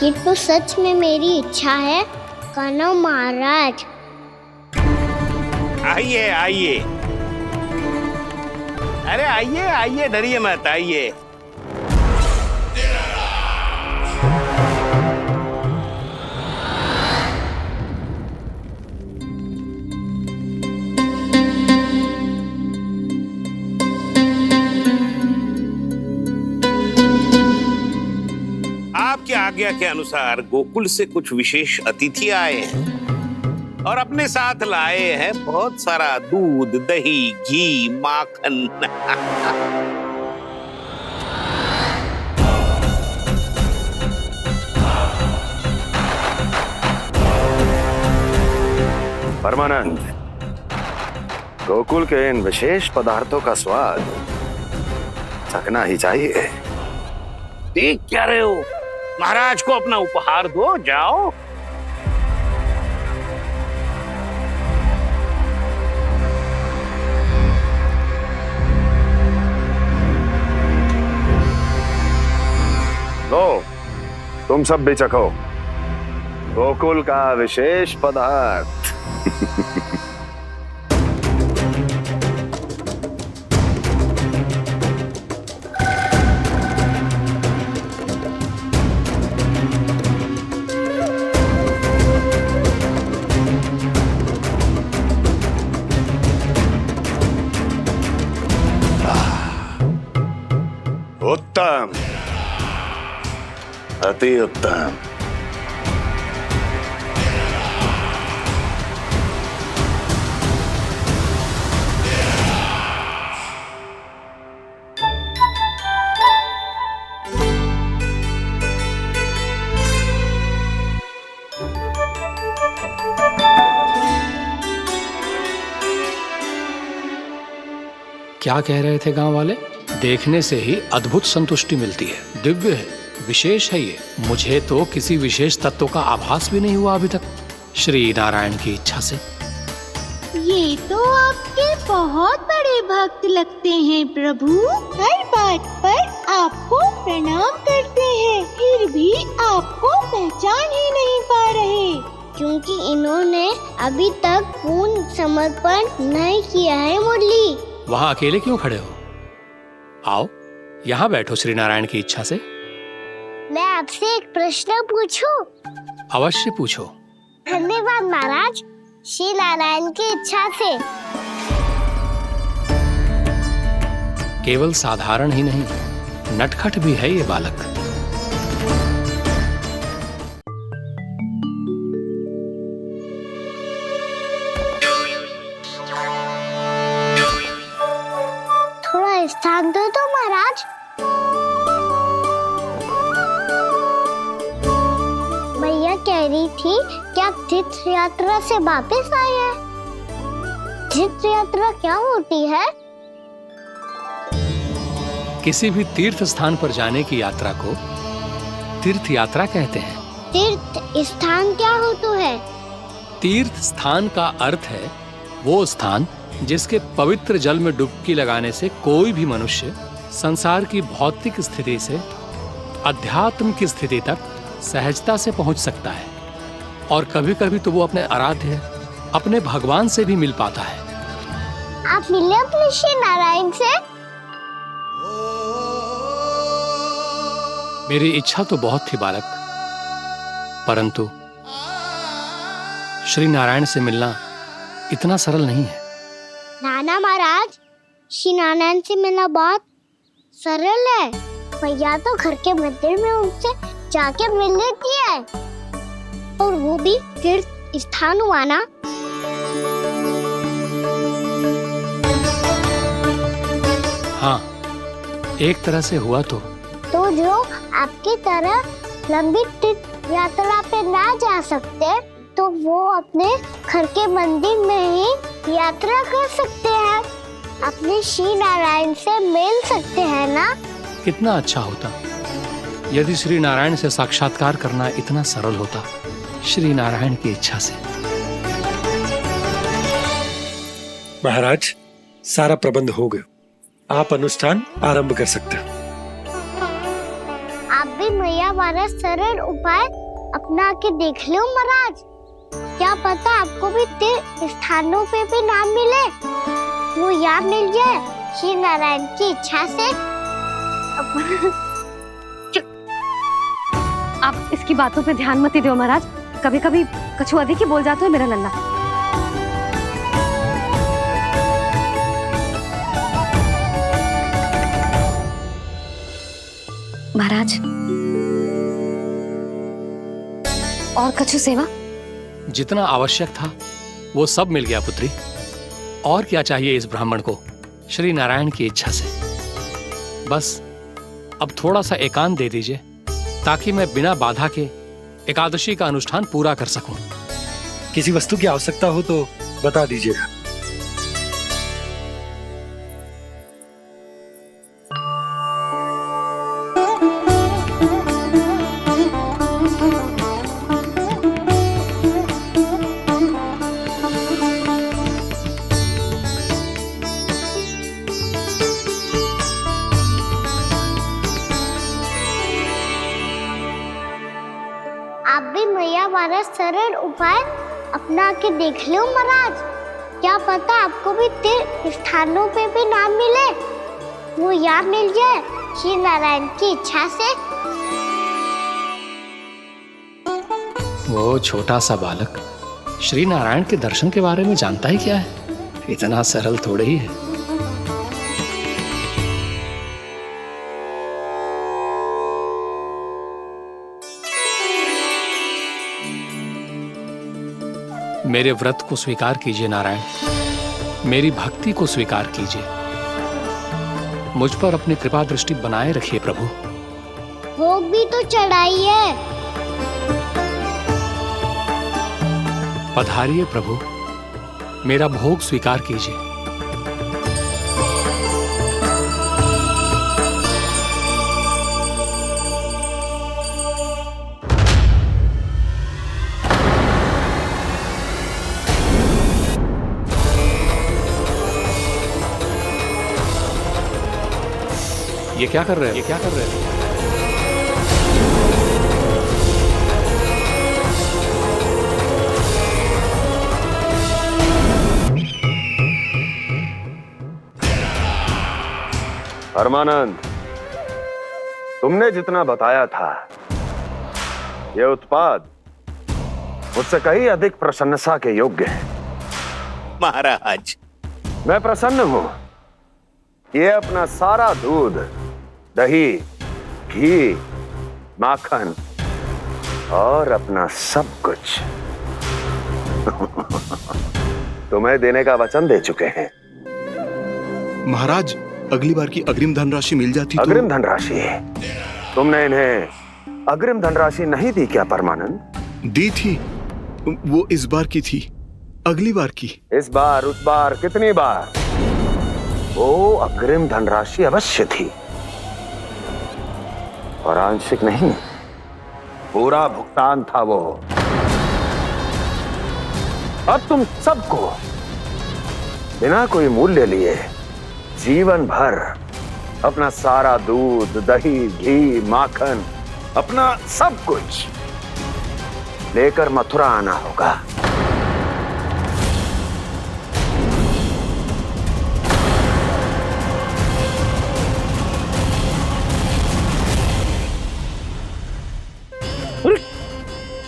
ये तो सच में मेरी इच्छा है कान्हा महाराज। आइए आइए, अरे आइए आइए, डरिए मत, आइए। आपकी आज्ञा के अनुसार गोकुल से कुछ विशेष अतिथि आए हैं और अपने साथ लाए हैं बहुत सारा दूध, दही, घी, माखन। परमानंद, गोकुल के इन विशेष पदार्थों का स्वाद चखना ही चाहिए। देख क्या रहे हो, महाराज को अपना उपहार दो, जाओ। लो, तुम सब भी चखो गोकुल का विशेष पदार्थ। उत्तम, अति उत्तम। क्या कह रहे थे गांव वाले? देखने से ही अद्भुत संतुष्टि मिलती है, दिव्य है, विशेष है ये। मुझे तो किसी विशेष तत्व का आभास भी नहीं हुआ अभी तक, श्री नारायण की इच्छा से। ये तो आपके बहुत बड़े भक्त लगते हैं प्रभु। हर बात पर आपको प्रणाम करते हैं, फिर भी आपको पहचान ही नहीं पा रहे। क्योंकि इन्होंने अभी तक पूर्ण समर्पण नहीं किया है मुरली। वहां अकेले क्यों खड़े हो? आओ यहाँ बैठो श्री नारायण की इच्छा से। मैं आपसे एक प्रश्न पूछूं? अवश्य पूछो। धन्यवाद महाराज, श्री नारायण की इच्छा से। केवल साधारण ही नहीं, नटखट भी है ये बालक। थोड़ा स्थान दो तो महाराज। भैया कह रही थी कि आप तीर्थ यात्रा से वापस आए हैं। तीर्थ यात्रा क्या होती है? किसी भी तीर्थ स्थान पर जाने की यात्रा को तीर्थ यात्रा कहते हैं। तीर्थ स्थान क्या हो तो है? तीर्थ स्थान का अर्थ है वो स्थान जिसके पवित्र जल में डुबकी लगाने से कोई भी मनुष्य संसार की भौतिक स्थिति से अध्यात्म की स्थिति तक सहजता से पहुंच सकता है, और कभी कभी तो वो अपने आराध्य, अपने भगवान से भी मिल पाता है। आप मिले अपने श्री नारायण से? मेरी इच्छा तो बहुत थी बालक, परंतु श्री नारायण से मिलना इतना सरल नहीं है। नाना महाराज, श्री नारायण से मिलना बहुत सरल है। भैया तो घर के मंदिर में उनसे जाके मिल लेती है, और वो भी तीर्थ स्थान हुआ ना? हाँ, एक तरह से हुआ तो जो आपकी तरह लंबी तीर्थ यात्रा पे ना जा सकते, तो वो अपने घर के मंदिर में ही यात्रा कर सकते हैं, अपने श्री नारायण से मिल सकते हैं ना? कितना अच्छा होता यदि श्री नारायण से साक्षात्कार करना इतना सरल होता, श्री नारायण की इच्छा से। महाराज, सारा प्रबंध हो गया, आप अनुष्ठान आरंभ कर सकते हैं। आप भी मैया वाला सरल उपाय अपना के देख लो महाराज। क्या पता आपको भी तीर्थ स्थानों पे भी नाम मिले, वो यहाँ मिल जाए श्री नारायण की इच्छा से। आप इसकी बातों पे ध्यान मत दो महाराज, कभी कभी कछु अधिक ही बोल जाते हो मेरा लल्ला। महाराज, और कछु सेवा? जितना आवश्यक था वो सब मिल गया पुत्री। और क्या चाहिए इस ब्राह्मण को श्री नारायण की इच्छा से? बस अब थोड़ा सा एकांत दे दीजिए ताकि मैं बिना बाधा के एकादशी का अनुष्ठान पूरा कर सकूं। किसी वस्तु की आवश्यकता हो तो बता दीजिएगा। आप भी मैया वाला सरल उपाय अपना के देख लो महाराज। क्या पता आपको भी तीर्थ स्थानों पे भी नाम मिले, वो यहाँ मिल जाए श्री नारायण की इच्छा से। वो छोटा सा बालक श्री नारायण के दर्शन के बारे में जानता ही क्या है? इतना सरल थोड़े ही है। मेरे व्रत को स्वीकार कीजिए नारायण, मेरी भक्ति को स्वीकार कीजिए, मुझ पर अपनी कृपा दृष्टि बनाए रखिए प्रभु। भोग भी तो चढ़ाइए। पधारिए प्रभु, मेरा भोग स्वीकार कीजिए। ये क्या कर रहे हैं? ये क्या कर रहे हैं? परमानंद, तुमने जितना बताया था, यह उत्पाद मुझसे कहीं अधिक प्रशंसा के योग्य है। महाराज, मैं प्रसन्न हूं। ये अपना सारा दूध, दही, घी, माखन और अपना सब कुछ तुम्हें देने का वचन दे चुके हैं। महाराज, अगली बार की अग्रिम धनराशि मिल जाती तो। अग्रिम धनराशि? तुमने इन्हें अग्रिम धनराशि नहीं दी क्या परमानंद? दी थी, वो इस बार की थी, अगली बार की। इस बार, उस बार, कितनी बार? वो अग्रिम धनराशि अवश्य थी, और आंशिक नहीं, पूरा भुगतान था वो। अब तुम सबको बिना कोई मूल्य लिए जीवन भर अपना सारा दूध, दही, घी, माखन, अपना सब कुछ लेकर मथुरा आना होगा।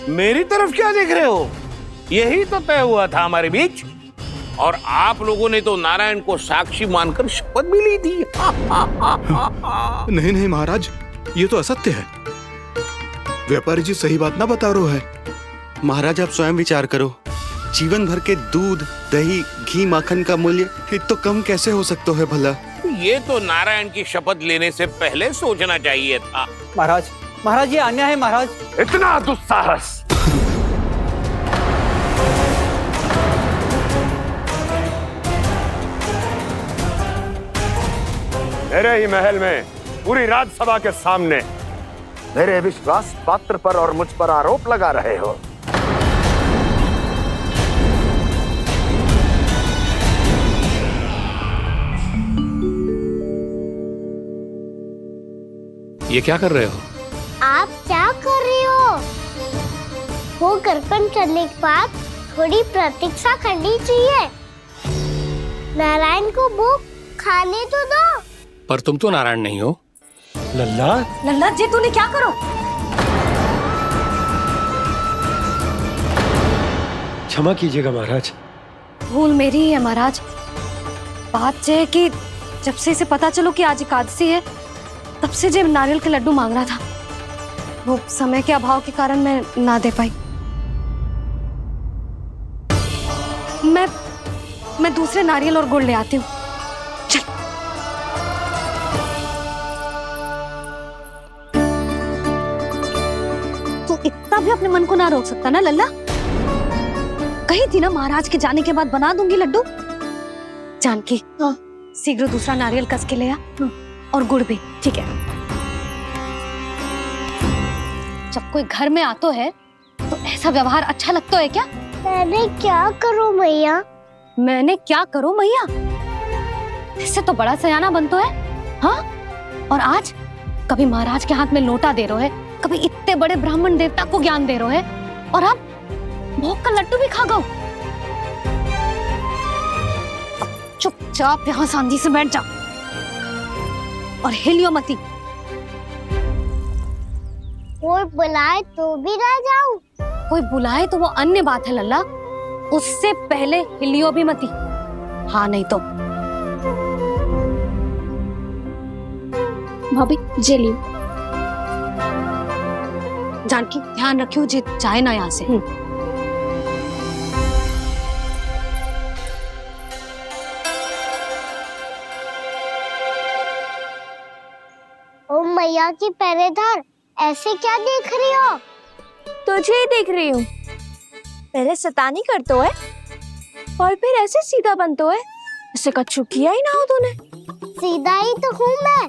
मेरी तरफ क्या देख रहे हो? यही तो तय हुआ था हमारे बीच, और आप लोगों ने तो नारायण को साक्षी मानकर शपथ भी ली थी। नहीं नहीं महाराज, ये तो असत्य है। व्यापारी जी सही बात ना बता रहे है। महाराज आप स्वयं विचार करो, जीवन भर के दूध, दही, घी, माखन का मूल्य तो कम कैसे हो सकता है भला? ये तो नारायण की शपथ लेने से पहले सोचना चाहिए था। महाराज, महाराज ये अन्याय है महाराज। इतना दुस्साहस! मेरे ही महल में पूरी राज्यसभा के सामने मेरे विश्वास पात्र पर और मुझ पर आरोप लगा रहे हो। ये क्या कर रहे हो? आप क्या कर रहे हो? वो करकन चलने के बाद थोड़ी प्रतीक्षा करनी चाहिए। नारायण को वो खाने तो दो। पर तुम तो नारायण नहीं हो। लल्ला, लल्ला जी तूने क्या करो? क्षमा कीजिएगा महाराज। भूल मेरी ही है महाराज। बात ये है कि जब से इसे पता चलो कि आज एकादशी है, तब से जो नारियल के लड्डू मांग रहा था, वो समय के अभाव के कारण मैं ना दे पाई। मैं दूसरे नारियल और गुड़ ले आती हूँ। चल। तू इतना भी अपने मन को ना रोक सकता ना लल्ला? कही थी ना महाराज के जाने के बाद बना दूंगी लड्डू। जानकी, शीघ्र दूसरा नारियल कस के ले आ, और गुड़ भी। ठीक है। जब कोई घर में आता है तो ऐसा व्यवहार अच्छा लगता है क्या? मैंने क्या करूं मैया? मैंने क्या करूं मैया? इससे तो बड़ा सयाना बनतो है। हाँ? और आज कभी महाराज के हाथ में लोटा दे रहे है, कभी इतने बड़े ब्राह्मण देवता को ज्ञान दे रहे है, और अब भोग का लड्डू भी खा गो। चुपचाप यहाँ शांति से बैठ जाओ और हिलियो मती। कोई बुलाए तो भी ना जाऊं? कोई बुलाए तो वो अन्य बात है लल्ला, उससे पहले हिलियो भी मती। हाँ नहीं तो। भाभी जेली। जानकी ध्यान रखियो जे जाए ना यहाँ से। ओ मैया की पहरेदार, ऐसे क्या देख रही हो? तुझे ही देख रही हूँ। पहले शैतानी करतो है और फिर ऐसे सीधा बनतो है। ऐसे कछु किया ही ना हो तूने। सीधा ही तो हूँ मैं।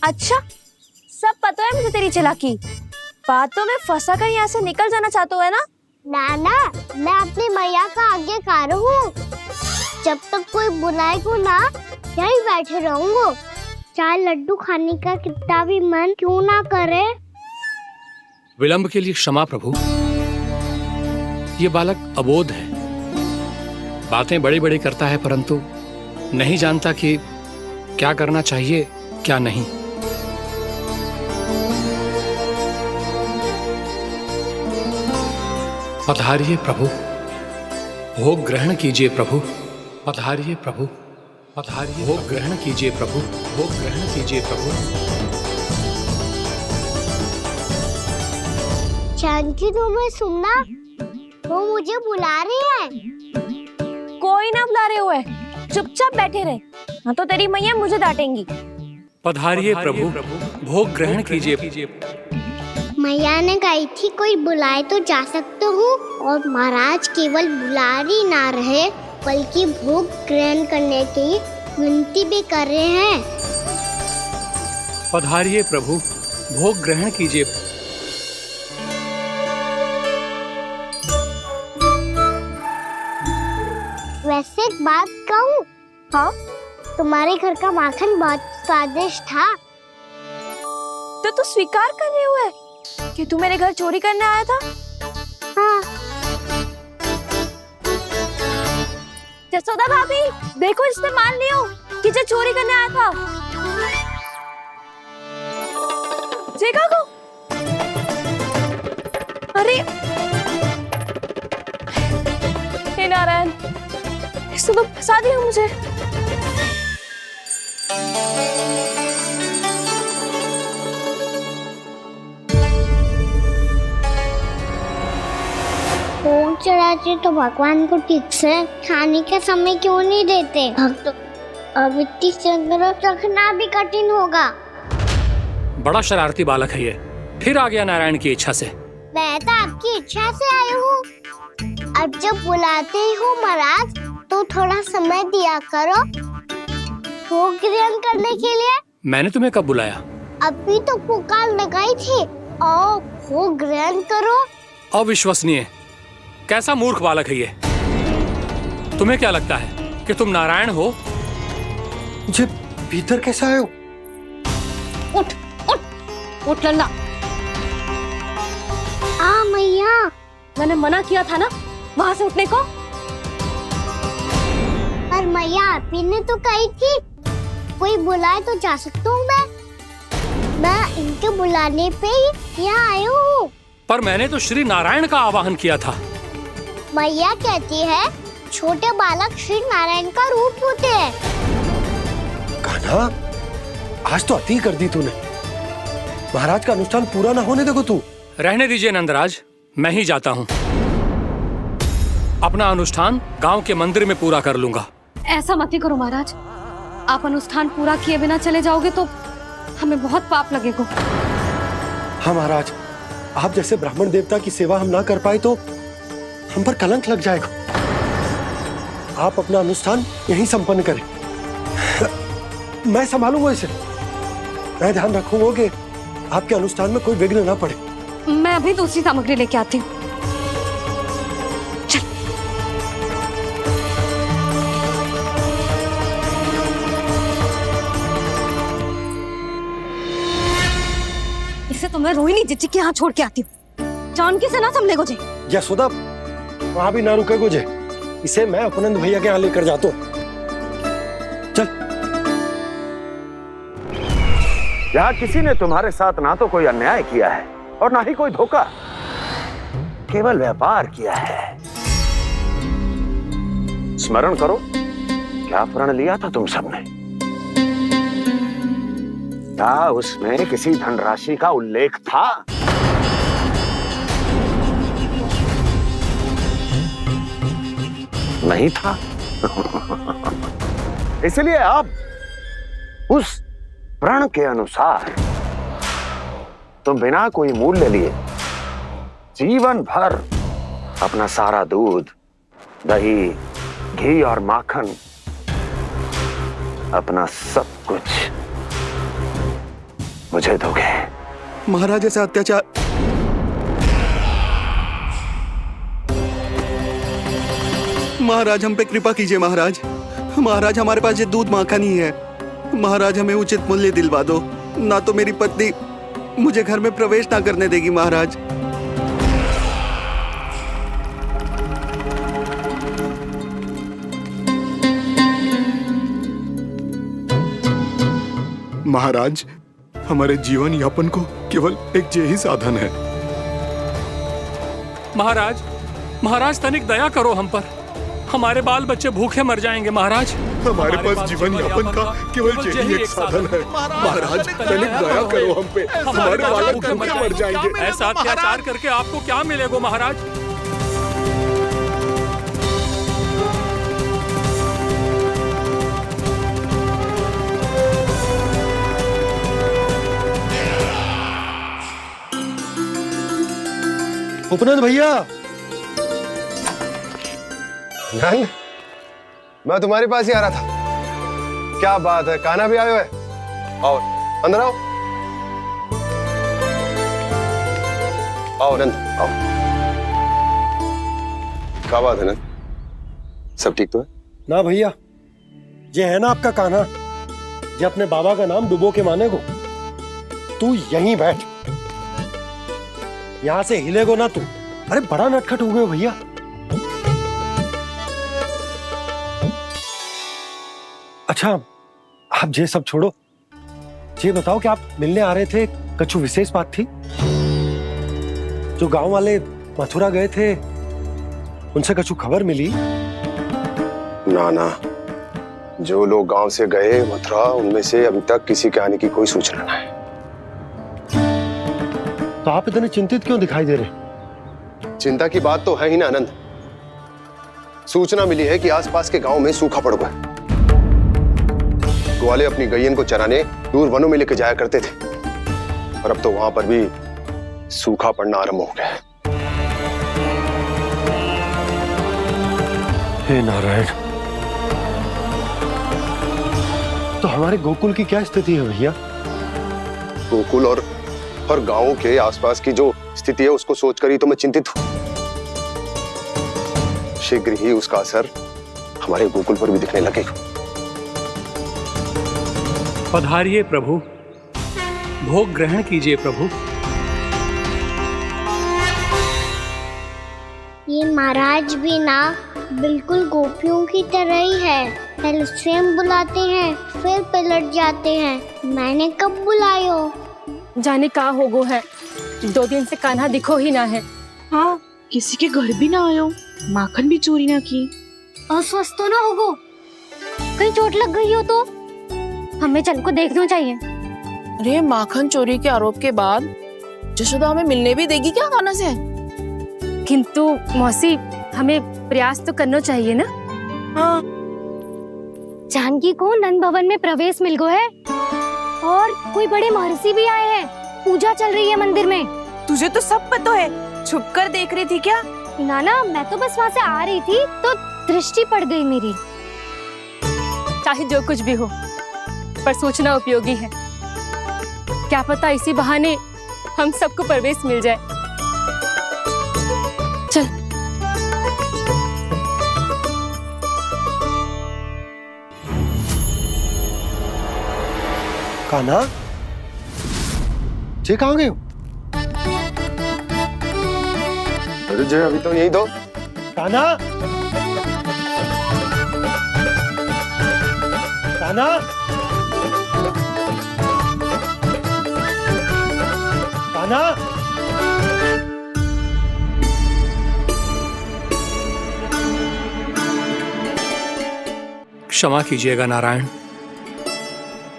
अच्छा, सब पता है मुझे तेरी चालाकी। बातों में फंसा कर यहाँ से निकल जाना चाहते है ना? नाना, मैं अपनी मैया का आज्ञाकार हूँ। जब तक कोई बुलाएगा ना, यहीं बैठे रहूंगा। चाहे लड्डू खाने का कितना भी मन क्यों ना करे। विलंब के लिए क्षमा प्रभु। ये बालक अबोध है, बातें बड़ी बड़ी करता है, परंतु नहीं जानता कि क्या करना चाहिए क्या नहीं। पधारिए प्रभु, भोग ग्रहण कीजिए प्रभु। पधारिए प्रभु, पधारिए। भोग ग्रहण कीजिए प्रभु, भोग ग्रहण कीजिए प्रभु। जानकी, तुम्हें सुनना, वो मुझे बुला रहे हैं। कोई ना बुला रहे हुए, चुपचाप बैठे रहे। हाँ तो तेरी मैया मुझे डांटेंगी। पधारिए प्रभु, भोग ग्रहण कीजिए। मैया ने कही थी कोई बुलाए तो जा सकते हूँ, और महाराज केवल बुला ही ना रहे बल्कि भोग ग्रहण करने की विनती भी कर रहे हैं। पधारिए प्रभु, भोग ग्रहण कीजिए। वैसे एक बात कहूँ? हाँ? तुम्हारे घर का माखन बहुत स्वादिष्ट था। तो तू स्वीकार कर रहे हुए कि तू मेरे घर चोरी करने आया था? हाँ। जसोदा भाभी, देखो इसने मान लियो कि जो चोरी करने आया था। देखा को? अरे हे नारायण, इसने तो फंसा दिया मुझे। महाराज जी तो भगवान को ठीक से खाने का समय क्यों नहीं देते? भक्त अब इतनी संग्रह रखना भी कठिन होगा। बड़ा शरारती बालक है ये, फिर आ गया नारायण की इच्छा से। मैं तो आपकी इच्छा से आई हूँ। अब जब बुलाते हो महाराज तो थोड़ा समय दिया करो भोग ग्रहण करने के लिए। मैंने तुम्हें कब बुलाया? अभी तो पुकार लगाई थी और भोग ग्रहण करो। अविश्वसनीय, कैसा मूर्ख बालक है ये। तुम्हें क्या लगता है कि तुम नारायण हो? मुझे भीतर कैसे आए हो? उठ उठ उठ लल्ला। मैया, मैंने मना किया था ना वहाँ से उठने को। पर मैया आपी ने तो कही थी कोई बुलाए तो जा सकता हूँ मैं इनके बुलाने पे ही यहाँ आई हूँ। पर मैंने तो श्री नारायण का आवाहन किया था। मैया कहती है छोटे बालक श्री नारायण का रूप होते हैं। कान्हा, आज तो अति कर दी तूने। महाराज का अनुष्ठान पूरा ना होने देखो तू। रहने दीजिए नंदराज, मैं ही जाता हूँ। अपना अनुष्ठान गांव के मंदिर में पूरा कर लूंगा। ऐसा मत ही करो महाराज, आप अनुष्ठान पूरा किए बिना चले जाओगे तो हमें बहुत पाप लगेगा। हाँ महाराज, आप जैसे ब्राह्मण देवता की सेवा हम ना कर पाए तो हम पर कलंक लग जाएगा। आप अपना अनुष्ठान यहीं संपन्न करें, मैं संभालूंगा इसे। मैं ध्यान रखूंगा कि आपके अनुष्ठान में कोई विघ्न ना पड़े। मैं अभी दूसरी सामग्री लेके आती हूँ। इसे तो मैं रोहिणी जीजी के यहाँ छोड़ के आती हूँ। जानकी से ना संभले गुजे। यशोदा, वहां भी ना रुके गुजे। इसे मैं अपनंद भैया के यहाँ लेकर जाता हूँ। चल। यहाँ किसी ने तुम्हारे साथ ना तो कोई अन्याय किया है और ना ही कोई धोखा, केवल व्यापार किया है। स्मरण करो क्या प्रण लिया था तुम सबने? क्या उसमें किसी धनराशि का उल्लेख था? नहीं था। इसलिए अब उस प्रण के अनुसार तुम बिना कोई मूल्य लिए जीवन भर अपना सारा दूध, दही, घी और माखन, अपना सब कुछ मुझे दोगे। महाराज ऐसा अत्याचार। महाराज हम पे कृपा कीजिए। महाराज, महाराज हमारे पास ये दूध माखन ही है। महाराज हमें उचित मूल्य दिलवा दो, ना तो मेरी पत्नी मुझे घर में प्रवेश ना करने देगी। महाराज महाराज, हमारे जीवन यापन को केवल एक यही साधन है। महाराज, महाराज तनिक दया करो हम पर। हमारे बाल बच्चे भूखे मर जाएंगे महाराज। हमारे पास जीवन यापन का केवल यही एक साधन है। महाराज तनिक दया करो हम पे, हमारे बालक भूखे मर जाएंगे। ऐसा अत्याचार करके आपको क्या मिलेगा महाराज? उपनंद भैया। नंद, मैं तुम्हारे पास ही आ रहा था। क्या बात है, कान्हा भी आए हुए? आओ अंदर आओ। आओ नंद आओ। क्या बात है नंद, सब ठीक तो है? ना भैया, ये है ना आपका कान्हा, ये अपने बाबा का नाम डुबो के माने को। तू यहीं बैठ, यहां से हिलेगो ना तू। अरे बड़ा नटखट हो गए हो भैया। अच्छा, आप ये सब छोड़ो, ये बताओ कि आप मिलने आ रहे थे, कछु विशेष बात थी? जो गांव वाले मथुरा गए थे उनसे कछु खबर मिली? ना ना, जो लोग गांव से गए मथुरा, उनमें से अभी तक किसी के आने की कोई सूचना नहीं है। तो आप इतने चिंतित क्यों दिखाई दे रहे? चिंता की बात तो है ही ना आनंद। सूचना मिली है कि आसपास के गांव में सूखा पड़ गया। ग्वाले अपनी गैयन को चराने दूर वनों में लेके जाया करते थे, और अब तो वहां पर भी सूखा पड़ना आरंभ हो गया है। हे नारायण, तो हमारे गोकुल की क्या स्थिति है भैया? गोकुल और गांवों के आसपास की जो स्थिति है उसको सोचकर ही तो मैं चिंतित हूं। शीघ्र ही उसका असर हमारे गोकुल पर भी दिखने लगेगा। पधारिए प्रभु, भोग ग्रहण कीजिए प्रभु। ये महाराज भी ना बिल्कुल गोपियों की तरह ही है। पहले स्वयं बुलाते हैं, फिर पलट जाते हैं। मैंने कब बुलायो? जाने कहाँ हो गो है, 2 दिन से कान्हा दिखो ही ना है। हाँ, किसी के घर भी ना आयो, माखन भी चोरी ना की। अस्वस्थ तो ना होगो, कहीं चोट लग गई हो तो हमें चल को देखना चाहिए। अरे माखन चोरी के आरोप के बाद जशोदा हमें मिलने भी देगी क्या कान्हा से? किंतु मौसी, हमें प्रयास तो करना चाहिए ना। हाँ, जानकी को नंद भवन में प्रवेश मिल गो है, और कोई बड़े महर्षि भी आए हैं। पूजा चल रही है मंदिर में। तुझे तो सब पता है, छुप कर देख रही थी क्या? ना, मैं तो बस वहाँ से आ रही थी तो दृष्टि पड़ गई मेरी। चाहे जो कुछ भी हो, पर सूचना उपयोगी है। क्या पता इसी बहाने हम सबको प्रवेश मिल जाए। चल। कान्हा, जे कहाँ गए हो? अरे जय, अभी तो यही दो। कान्हा, कान्हा, कान्हा। क्षमा कीजिएगा नारायण,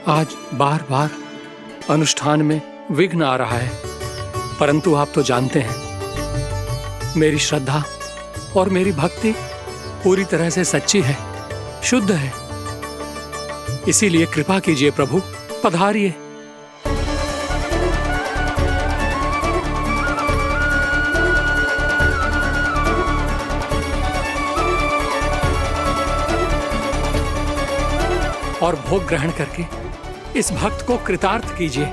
आज बार बार अनुष्ठान में विघ्न आ रहा है, परंतु आप तो जानते हैं मेरी श्रद्धा और मेरी भक्ति पूरी तरह से सच्ची है, शुद्ध है। इसीलिए कृपा कीजिए प्रभु, पधारिए। और भोग ग्रहण करके इस भक्त को कृतार्थ कीजिए।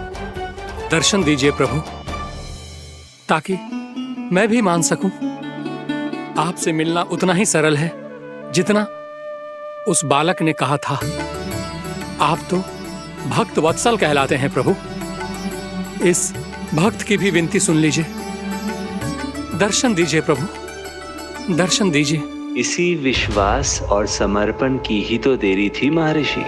दर्शन दीजिए प्रभु, ताकि मैं भी मान सकूं। आपसे मिलना उतना ही सरल है जितना उस बालक ने कहा था। आप तो भक्त वत्सल कहलाते हैं प्रभु। इस भक्त की भी विनती सुन लीजिए। दर्शन दीजिए प्रभु, दर्शन दीजिए। इसी विश्वास और समर्पण की ही तो देरी थी महर्षि।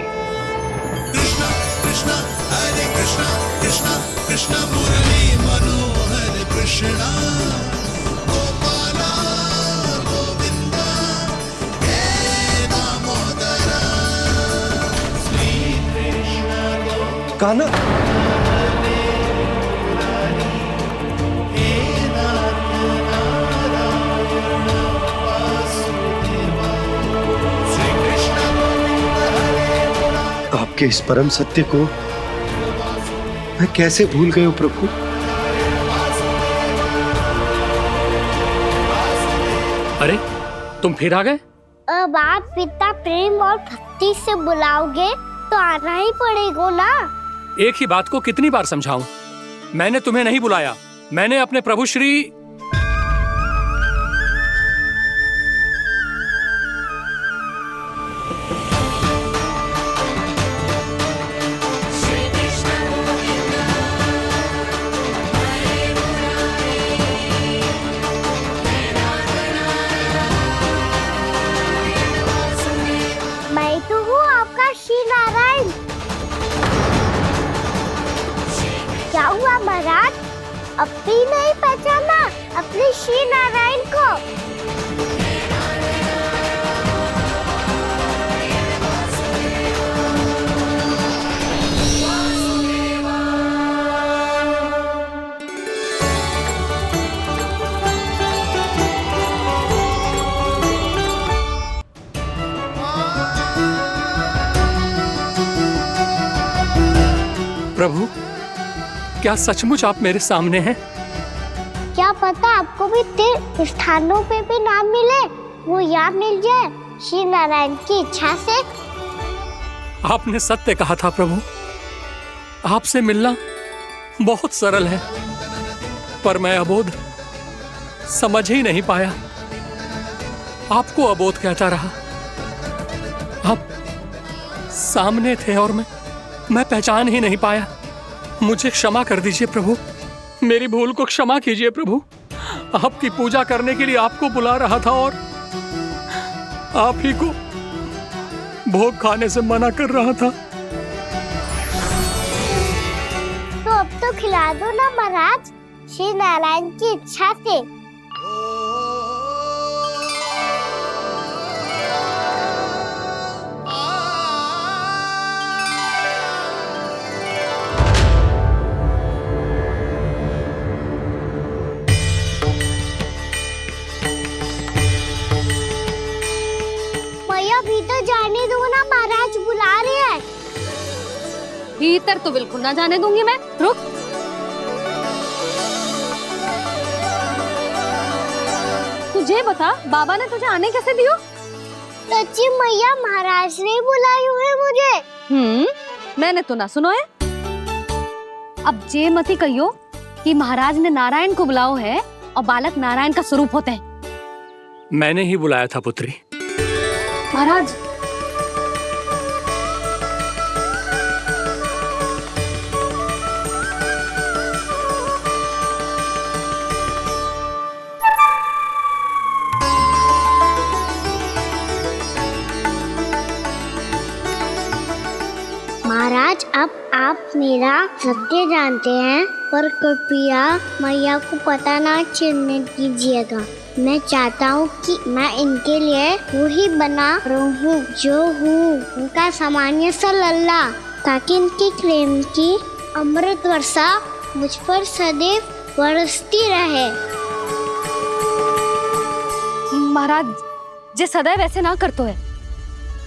कृष्णा कृष्णा हरे कृष्णा, कृष्णा कृष्णा मुरली मनोहर कृष्णा, गोपाला गोविंदा हे दामोदरा, श्री कृष्ण कान्हा, आपके इस परम सत्य को मैं कैसे भूल गया प्रभु? अरे तुम फिर आ गए? अब आप पिता प्रेम और भक्ति से बुलाओगे तो आना ही पड़ेगा ना। एक ही बात को कितनी बार समझाऊं? मैंने तुम्हें नहीं बुलाया, मैंने अपने प्रभु श्री मैं तो हूँ आपका श्री नारायण। क्या हुआ महाराज, अब भी नहीं पहचाना अपने श्री नारायण को? क्या सचमुच आप मेरे सामने हैं? क्या पता आपको भी तीर्थ स्थानों पे भी नाम मिले, वो यहाँ मिल जाए श्री नारायण की इच्छा से। आपने सत्य कहा था प्रभु, आपसे मिलना बहुत सरल है, पर मैं अबोध समझ ही नहीं पाया। आपको अबोध कहता रहा। आप सामने थे और मैं पहचान ही नहीं पाया। मुझे क्षमा कर दीजिए प्रभु, मेरी भूल को क्षमा कीजिए प्रभु। आपकी पूजा करने के लिए आपको बुला रहा था और आप ही को भोग खाने से मना कर रहा था। तो अब तो खिला दो ना महाराज, श्री नारायण की इच्छा से। भीतर जाने दो ना, महाराज बुला रहे हैं। भीतर तो बिल्कुल ना जाने दूंगी मैं। रुक। तुझे बता, बाबा ने तुझे आने कैसे दियो? सच्ची मैया, महाराज ने बुलाई हुई मुझे। मैंने तो ना सुनो है। अब जे मती कहियो कि महाराज ने नारायण को बुलाओ है और बालक नारायण का स्वरूप होते हैं। मैंने ही बुलाया था पुत्री। महाराज, महाराज अब आप मेरा सत्य जानते हैं, पर कृपया मैया को पता ना चलने दीजिएगा। मैं चाहता हूँ कि मैं इनके लिए वही बना रहूँ जो हूँ, उनका सामान्य सा लल्ला, ताकि इनके प्रेम की अमृत वर्षा मुझ पर सदैव बरसती रहे। महाराज जे सदैव ऐसे ना करतो है,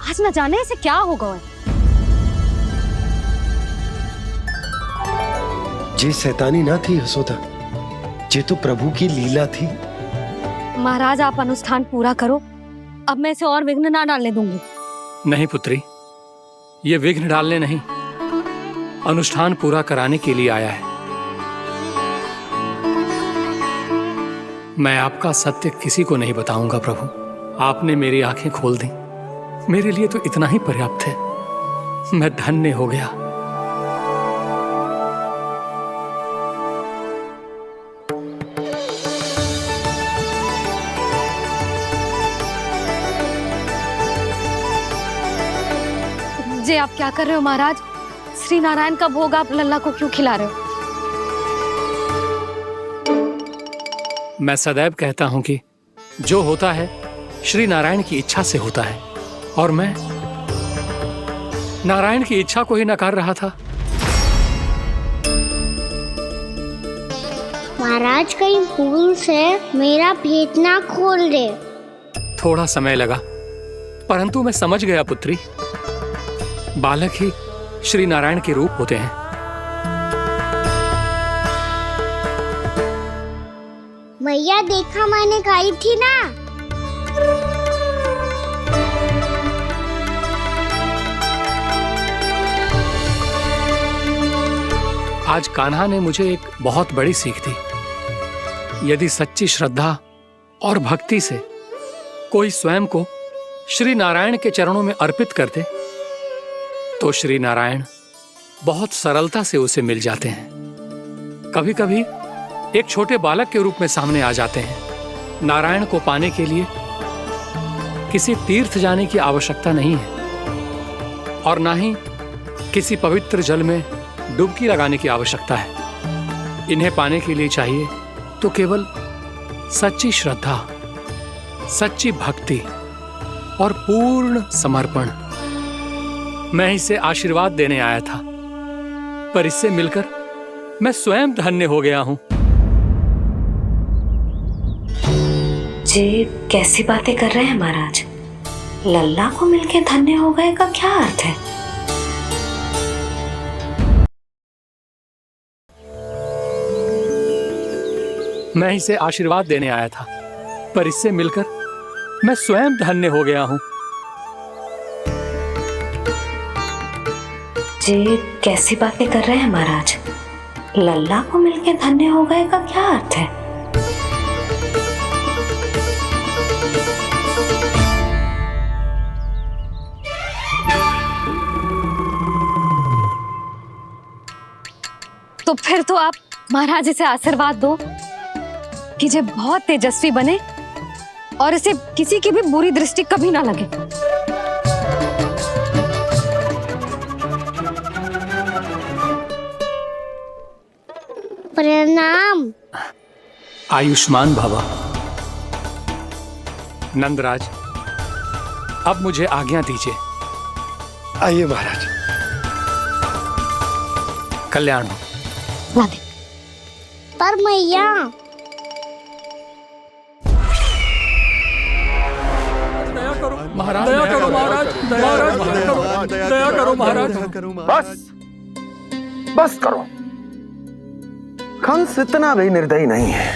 आज न जाने इसे क्या होगा है। जे शैतानी ना थी यशोदा, जे तो प्रभु की लीला थी। महाराज आप अनुष्ठान पूरा करो, अब मैं इसे और विघ्न ना डालने दूंगी। नहीं पुत्री, ये विघ्न डालने नहीं, अनुष्ठान पूरा कराने के लिए आया है। मैं आपका सत्य किसी को नहीं बताऊंगा प्रभु। आपने मेरी आंखें खोल दी, मेरे लिए तो इतना ही पर्याप्त है। मैं धन्य हो गया। जे आप क्या कर रहे हो महाराज? श्री नारायण का भोग आप लल्ला को क्यों खिला रहे हो? मैं सदैव कहता हूं कि जो होता है श्री नारायण की इच्छा से होता है, और मैं नारायण की इच्छा को ही नकार रहा था। महाराज कहीं भूल से मेरा भेद ना खोल दे। थोड़ा समय लगा, परंतु मैं समझ गया पुत्री। बालक ही श्री नारायण के रूप होते हैं। मैया देखा, मैंने गाई थी ना। आज कान्हा ने मुझे एक बहुत बड़ी सीख दी। यदि सच्ची श्रद्धा और भक्ति से कोई स्वयं को श्री नारायण के चरणों में अर्पित कर दे, तो श्री नारायण बहुत सरलता से उसे मिल जाते हैं। कभी कभी एक छोटे बालक के रूप में सामने आ जाते हैं। नारायण को पाने के लिए किसी तीर्थ जाने की आवश्यकता नहीं है, और ना ही किसी पवित्र जल में डुबकी लगाने की आवश्यकता है। इन्हें पाने के लिए चाहिए तो केवल सच्ची श्रद्धा, सच्ची भक्ति और पूर्ण समर्पण। मैं इसे आशीर्वाद देने आया था, पर इससे मिलकर मैं स्वयं धन्य हो गया हूं। जी कैसी बातें कर रहे हैं महाराज? लल्ला को मिलके धन्य हो गए का क्या अर्थ है? मैं इसे आशीर्वाद देने आया था, पर इससे मिलकर मैं स्वयं धन्य हो गया हूँ। ये कैसी बातें कर रहे हैं महाराज? लल्ला को मिलके धन्य हो गए का क्या अर्थ है? तो फिर तो आप महाराज इसे आशीर्वाद दो कि ये बहुत तेजस्वी बने और इसे किसी की भी बुरी दृष्टि कभी ना लगे। प्रणाम। आयुष्मान भवा। नंदराज, अब मुझे आज्ञा दीजिए। आइए महाराज। कल्याण हो। पर मैया, महाराज दया करो, महाराज दया करो महाराज। बस करो। कंस इतना भी निर्दयी नहीं है।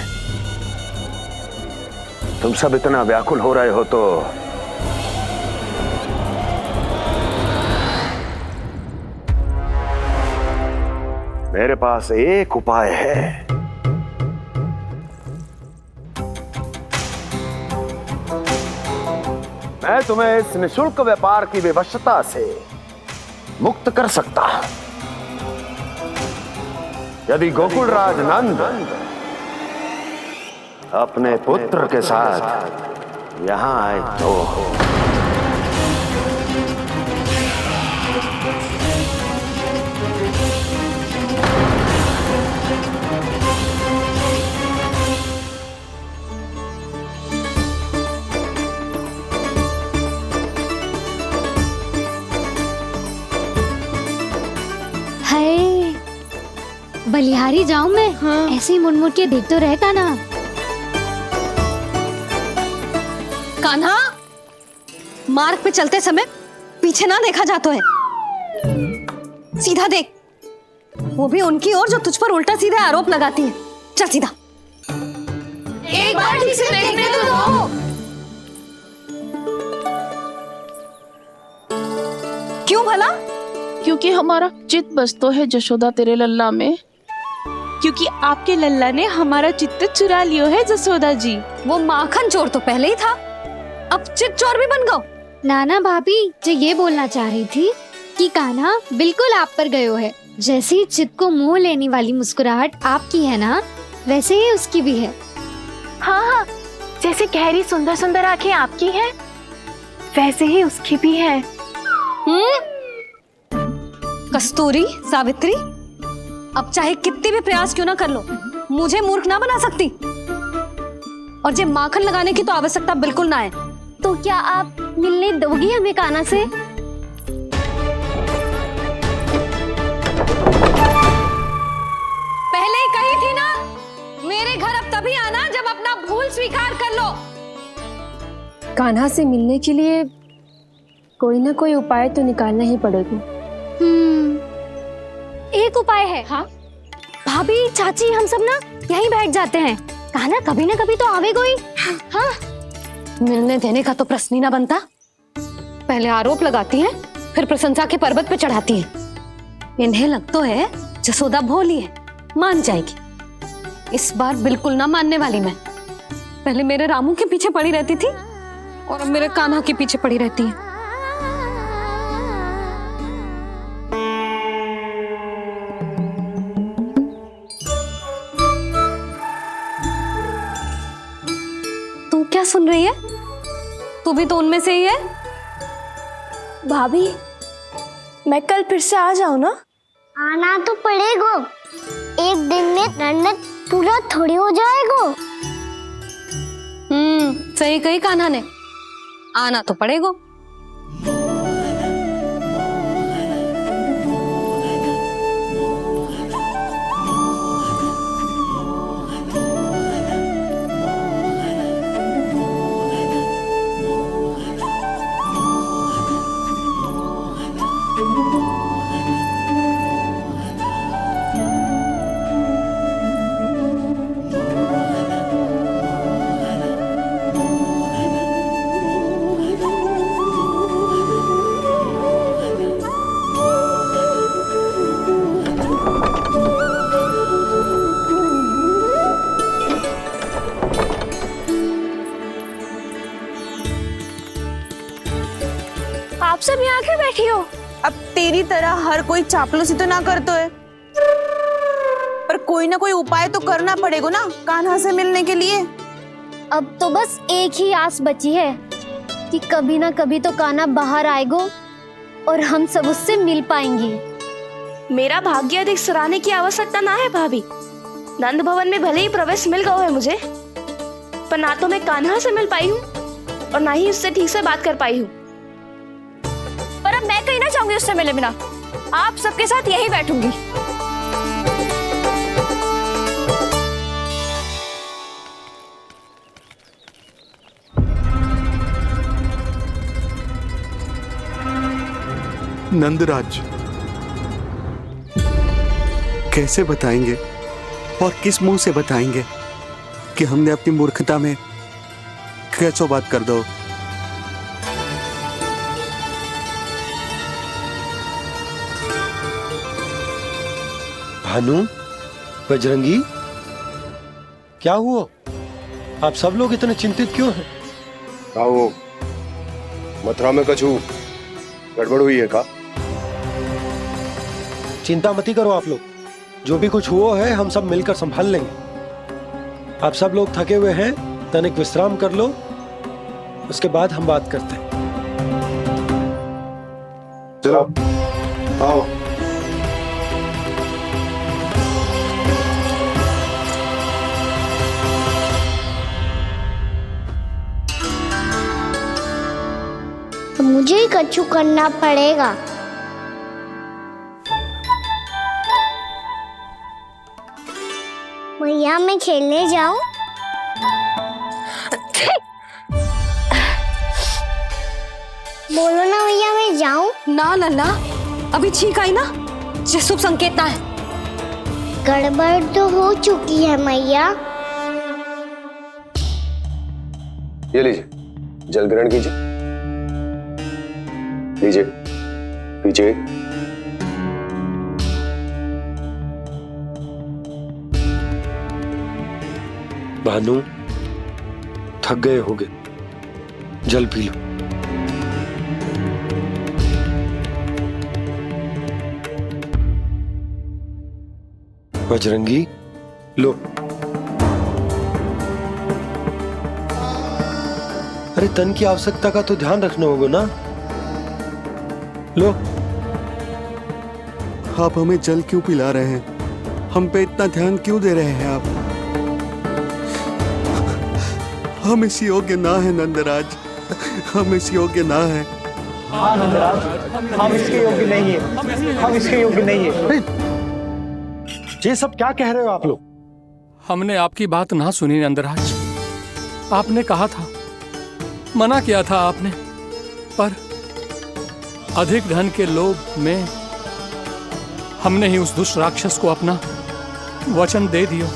तुम सब इतना व्याकुल हो रहे हो तो मेरे पास एक उपाय है। मैं तुम्हें इस निःशुल्क व्यापार की विवशता से मुक्त कर सकता हूं। यदि गोकुलराज नंद अपने पुत्र के साथ यहां आए तो बलिहारी जाऊं मैं? हाँ। ऐसे ही मुड़ के देख तो रहे कान्हा। कान्हा, मार्ग पे चलते समय पीछे ना देखा जाता है, सीधा देख। वो भी उनकी ओर जो तुझ पर उल्टा सीधे आरोप लगाती है। चल सीधा। एक बार ठीक से देखने तो दो। क्यों भला? क्योंकि हमारा चित्त बसतो है जशोदा तेरे लल्ला में। क्योंकि आपके लल्ला ने हमारा चित्त चुरा लियो है जसोदा जी। वो माखन चोर तो पहले ही था, अब चित्त चोर भी बन गो। नाना भाभी जो ये बोलना चाह रही थी कि कान्हा बिल्कुल आप पर गयो है। जैसे ही चित्त को मोह लेने वाली मुस्कुराहट आपकी है ना, वैसे ही उसकी भी है। हाँ हाँ, जैसे गहरी सुंदर सुंदर आंखें आपकी हैं, वैसे ही उसकी भी है। कस्तूरी, सावित्री, अब चाहे कितने भी प्रयास क्यों ना कर लो, मुझे मूर्ख ना बना सकती। और जे माखन लगाने की तो आवश्यकता बिल्कुल ना है। तो क्या आप मिलने दोगी हमें कान्हा से? पहले ही कही थी ना, मेरे घर अब तभी आना जब अपना भूल स्वीकार कर लो। कान्हा से मिलने के लिए कोई ना कोई उपाय तो निकालना ही पड़ेगा। एक उपाय है। हाँ? भाभी, चाची, हम सब ना यहीं बैठ जाते हैं। कान्हा कभी ना कभी तो आवेगा ही। हाँ? मिलने देने का तो प्रश्न ही ना बनता। पहले आरोप लगाती हैं, फिर प्रशंसा के पर्वत पे चढ़ाती हैं। इन्हें लगता है जसोदा भोली है, मान जाएगी। इस बार बिल्कुल ना मानने वाली मैं। पहले मेरे रामू के पीछे पड़ी रहती थी और अब मेरे कान्हा के पीछे पड़ी रहती है। तू क्या सुन रही है? तू भी तो उनमें से ही है। भाभी, मैं कल फिर से आ जाऊं ना? आना तो पड़ेगा। एक दिन में रन्नत पूरा थोड़ी हो जाएगा। सही कही कान्हा ने, आना तो पड़ेगा। सब यहाँ आके बैठी हो? अब तेरी तरह हर कोई चापलूसी तो ना करतो है, पर कोई ना कोई उपाय तो करना पड़ेगा ना कान्हा से मिलने के लिए। अब तो बस एक ही आस बची है कि कभी ना कभी तो कान्हा बाहर आएगो और हम सब उससे मिल पाएंगे। मेरा भाग्य अधिक सराहने की आवश्यकता ना है भाभी। नंद भवन में भले ही प्रवेश मिल गया है मुझे, पर ना तो मैं कान्हा से मिल पाई हूँ और ना ही उससे ठीक से बात कर पाई हूँ। पर अब मैं कहीं ना चाहूंगी उससे मिले बिना, आप सबके साथ यही बैठूंगी। नंदराज, कैसे बताएंगे और किस मुंह से बताएंगे कि हमने अपनी मूर्खता में कैसो बात कर दो। भानु, बजरंगी, क्या हुआ? आप सब लोग इतने चिंतित क्यों हैं? आओ, मथुरा में कछु गड़बड़ हुई है का? चिंता मती करो आप लोग, जो भी कुछ हुआ है हम सब मिलकर संभाल लेंगे। आप सब लोग थके हुए हैं, तनिक विश्राम कर लो, उसके बाद हम बात करते हैं। चलो आओ। मुझे ही कछु करना पड़ेगा। भैया मैं खेलने जाऊं? बोलो ना भैया मैं जाऊं? ना लल्ला, अभी छींक आई ना, ये शुभ संकेत ना है। गड़बड़ तो हो चुकी है मैया। ये लीजिए, जल ग्रहण कीजिए। लीजिए, पीछे। भानु, थक गए होगे, जल पी लो। बजरंगी, लो। अरे तन की आवश्यकता का तो ध्यान रखना होगा ना, लो। आप हमें जल क्यों पिला रहे हैं? हम पे इतना ध्यान क्यों दे रहे हैं आप? हम इस योग्य ना है नंदराज, हम इस योग्य ना है। हाँ नंदराज, हम इसके योग्य नहीं है, हम इसके योग्य नहीं है। ये सब क्या कह रहे हो आप लोग? हमने आपकी बात ना सुनी नंदराज। आपने कहा था, मना किया था आपने, पर अधिक धन के लोभ में हमने ही उस दुष्ट राक्षस को अपना वचन दे दिया।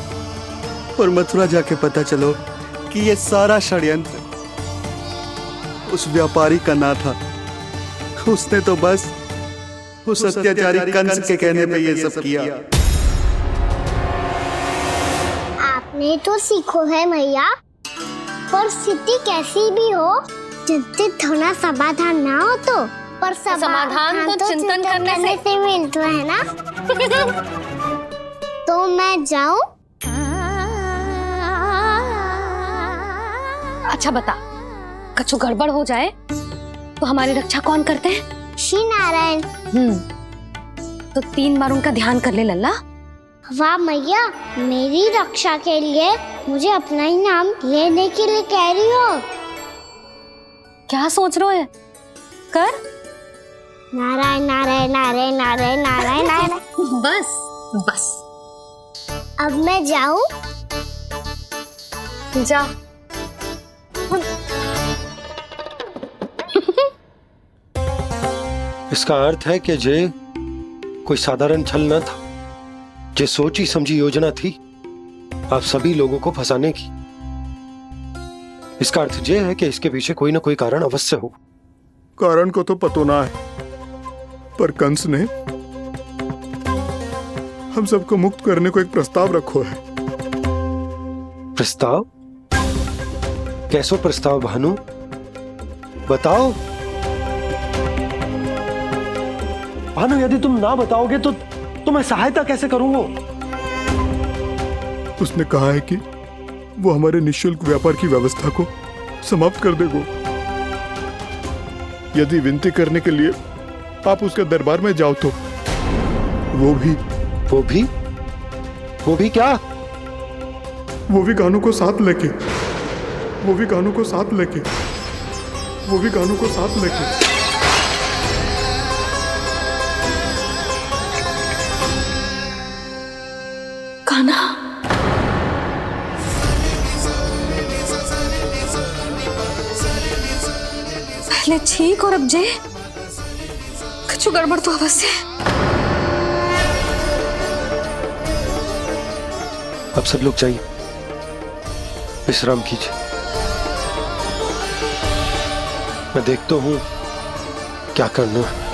और मथुरा जाके पता चलो कि ये सारा षड्यंत्र उस व्यापारी का ना था। उसने तो बस उस अत्याचारी कंस के कहने पे ये सब किया। आपने तो सीखो है मैया, पर स्थिति कैसी भी हो, चिंतित होना समाधान ना हो तो, पर समाधान तो चिंतन करने से मिलता है ना। तो मैं जाऊं? अच्छा बता, कछु गड़बड़ हो जाए तो हमारी रक्षा कौन करते हैं? श्री नारायण। तो 3 बार उनका ध्यान कर ले लल्ला। वाह मैया, मेरी रक्षा के लिए मुझे अपना ही नाम लेने के लिए कह रही हो? क्या सोच रहे हो? कर। नारायण नारायण नारायण नारायण नारायण नारायण। बस बस। अब मैं जाऊं? जा। इसका अर्थ है कि जे कोई साधारण छल न था, जे सोची समझी योजना थी आप सभी लोगों को फंसाने की। इसका अर्थ ये है कि इसके पीछे कोई ना कोई कारण अवश्य हो। कारण को तो पतो ना है, पर कंस ने हम सबको मुक्त करने को एक प्रस्ताव रखो है। प्रस्ताव? कैसो प्रस्ताव भानु, बताओ। भानु, यदि तुम ना बताओगे तो मैं सहायता कैसे करूंगा? उसने कहा है कि वो हमारे निःशुल्क व्यापार की व्यवस्था को समाप्त कर देगा। यदि विनती करने के लिए आप उसके दरबार में जाओ तो वो भी क्या? वो भी कानों को साथ लेके कान्हा, पहले ठीक और अब जे कुछ गड़बड़ तो अवश्य। अब सब लोग जाइए, विश्राम कीजिए। मैं देखता हूं क्या करना है।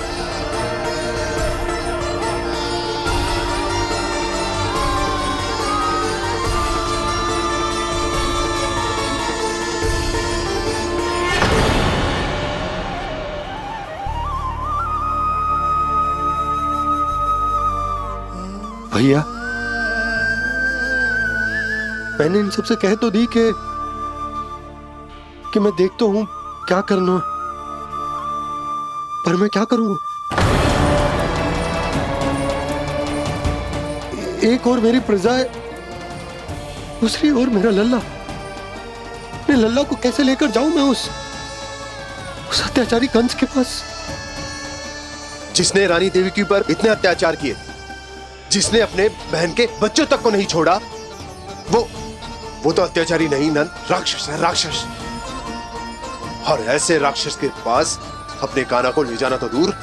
भैया, मैंने इन सबसे कह तो दी कि मैं देखता हूं क्या करना, पर मैं क्या करूंगा? एक और मेरी प्रजा है, दूसरी ओर मेरा लल्ला। मैं लल्ला को कैसे लेकर जाऊं मैं उस अत्याचारी कंस के पास, जिसने रानी देवी के ऊपर इतने अत्याचार किए, जिसने अपने बहन के बच्चों तक को नहीं छोड़ा, वो तो अत्याचारी नहीं नंद, राक्षस है, राक्षस। और ऐसे राक्षस के पास अपने कान्हा को ले जाना तो दूर,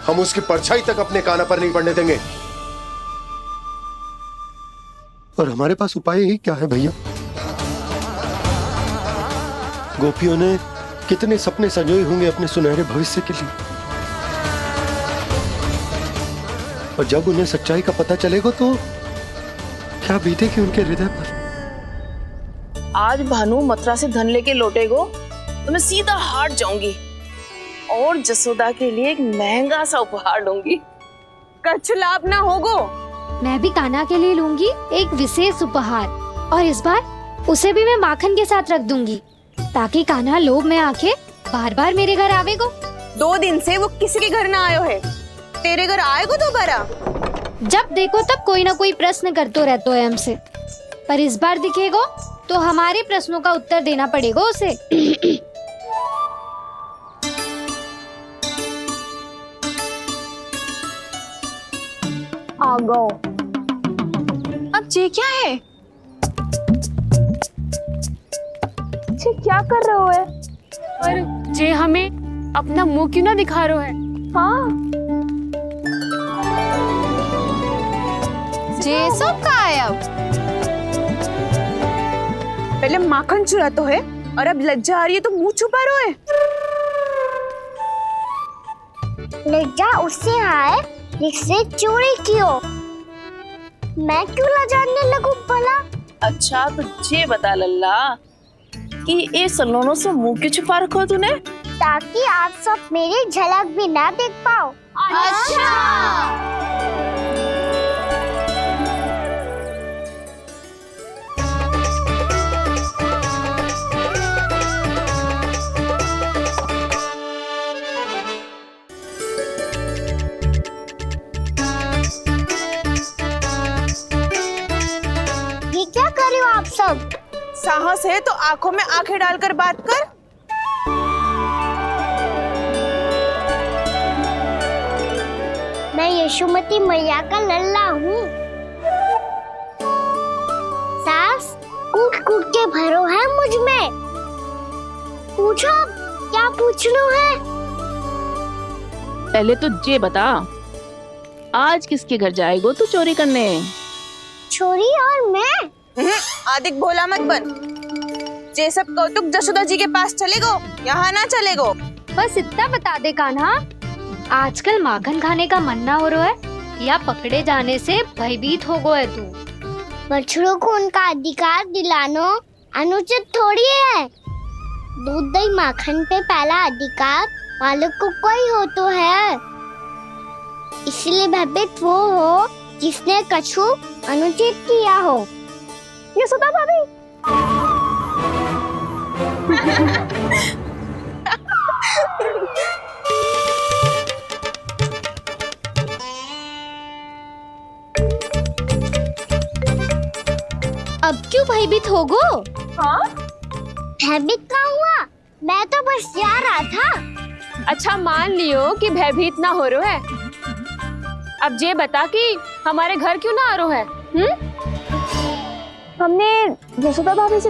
हम उसकी परछाई तक अपने कान्हा पर नहीं पड़ने देंगे। और हमारे पास उपाय ही क्या है भैया? गोपियों ने कितने सपने संजोए होंगे अपने सुनहरे भविष्य के लिए, और जब उन्हें सच्चाई का पता चलेगा तो क्या बीतेगी उनके हृदय पर? आज भानु मथुरा से धन लेके लौटेगो तो मैं सीधा हाट जाऊंगी और जसोदा के लिए एक महंगा सा उपहार दूंगी। कछु लाभ ना होगो। मैं भी कान्हा के लिए लूंगी एक विशेष उपहार, और इस बार उसे भी मैं माखन के साथ रख दूंगी, ताकि कान्हा लोभ में आके बार बार मेरे घर आवेगो। 2 दिन से वो किसी के घर ना आयो है, तेरे घर आएगो दोबारा? जब देखो तब कोई ना कोई प्रश्न करते रहते है हमसे, पर इस बार दिखेगो तो हमारे प्रश्नों का उत्तर देना पड़ेगा उसे। आ गो। अब ये क्या है? ये क्या कर रहे हो है? पर जे हमें अपना मुंह क्यों ना दिखा रहे है? हाँ, जे सब का है अब? पहले माखन चुरा तो है और अब लज्जा आ रही है तो मुंह छुपा रहे है। लज्जा उससे है जिससे चोरी की हो। मैं क्यों लजाने लगूं भला? अच्छा तो ये बता लल्ला कि ये सलोनों से मुंह क्यों छुपा रखो तूने? ताकि आप सब मेरी झलक भी ना देख पाओ। अच्छा। ये क्या कर रहे हो आप सब? साहस है तो आंखों में आंखें डालकर बात कर। मैं यशोमती मैया का लल्ला हूँ। सास कूट कूट के भरो है मुझ में। पूछो क्या पूछना है? पहले तो ये बता, आज किसके घर जाएगो तू चोरी करने? छोरी और मैं? आदिक भोला मत बन। जे सब कौतुक जसोदा जी के पास चलेगो, यहाँ ना चलेगो। बस इतना बता दे कान्हा, आजकल माखन खाने का मन ना हो रहा है या पकड़े जाने से भयभीत हो गए तू? बछड़ों को उनका अधिकार दिलाना अनुचित थोड़ी है। दूध दही माखन पे पहला अधिकार मालिक को कोई हो तो है। इसलिए भयभीत वो हो जिसने कछु अनुचित किया हो। यशोदा भाभी। अब क्यों भयभीत हो गो? हाँ? भयभीत क्या हुआ? मैं तो बस जा रहा था। अच्छा मान लियो कि भयभीत ना हो रहा है। अब ये बता कि हमारे घर क्यों ना आ रहा है? हमने यशोदा भाभी से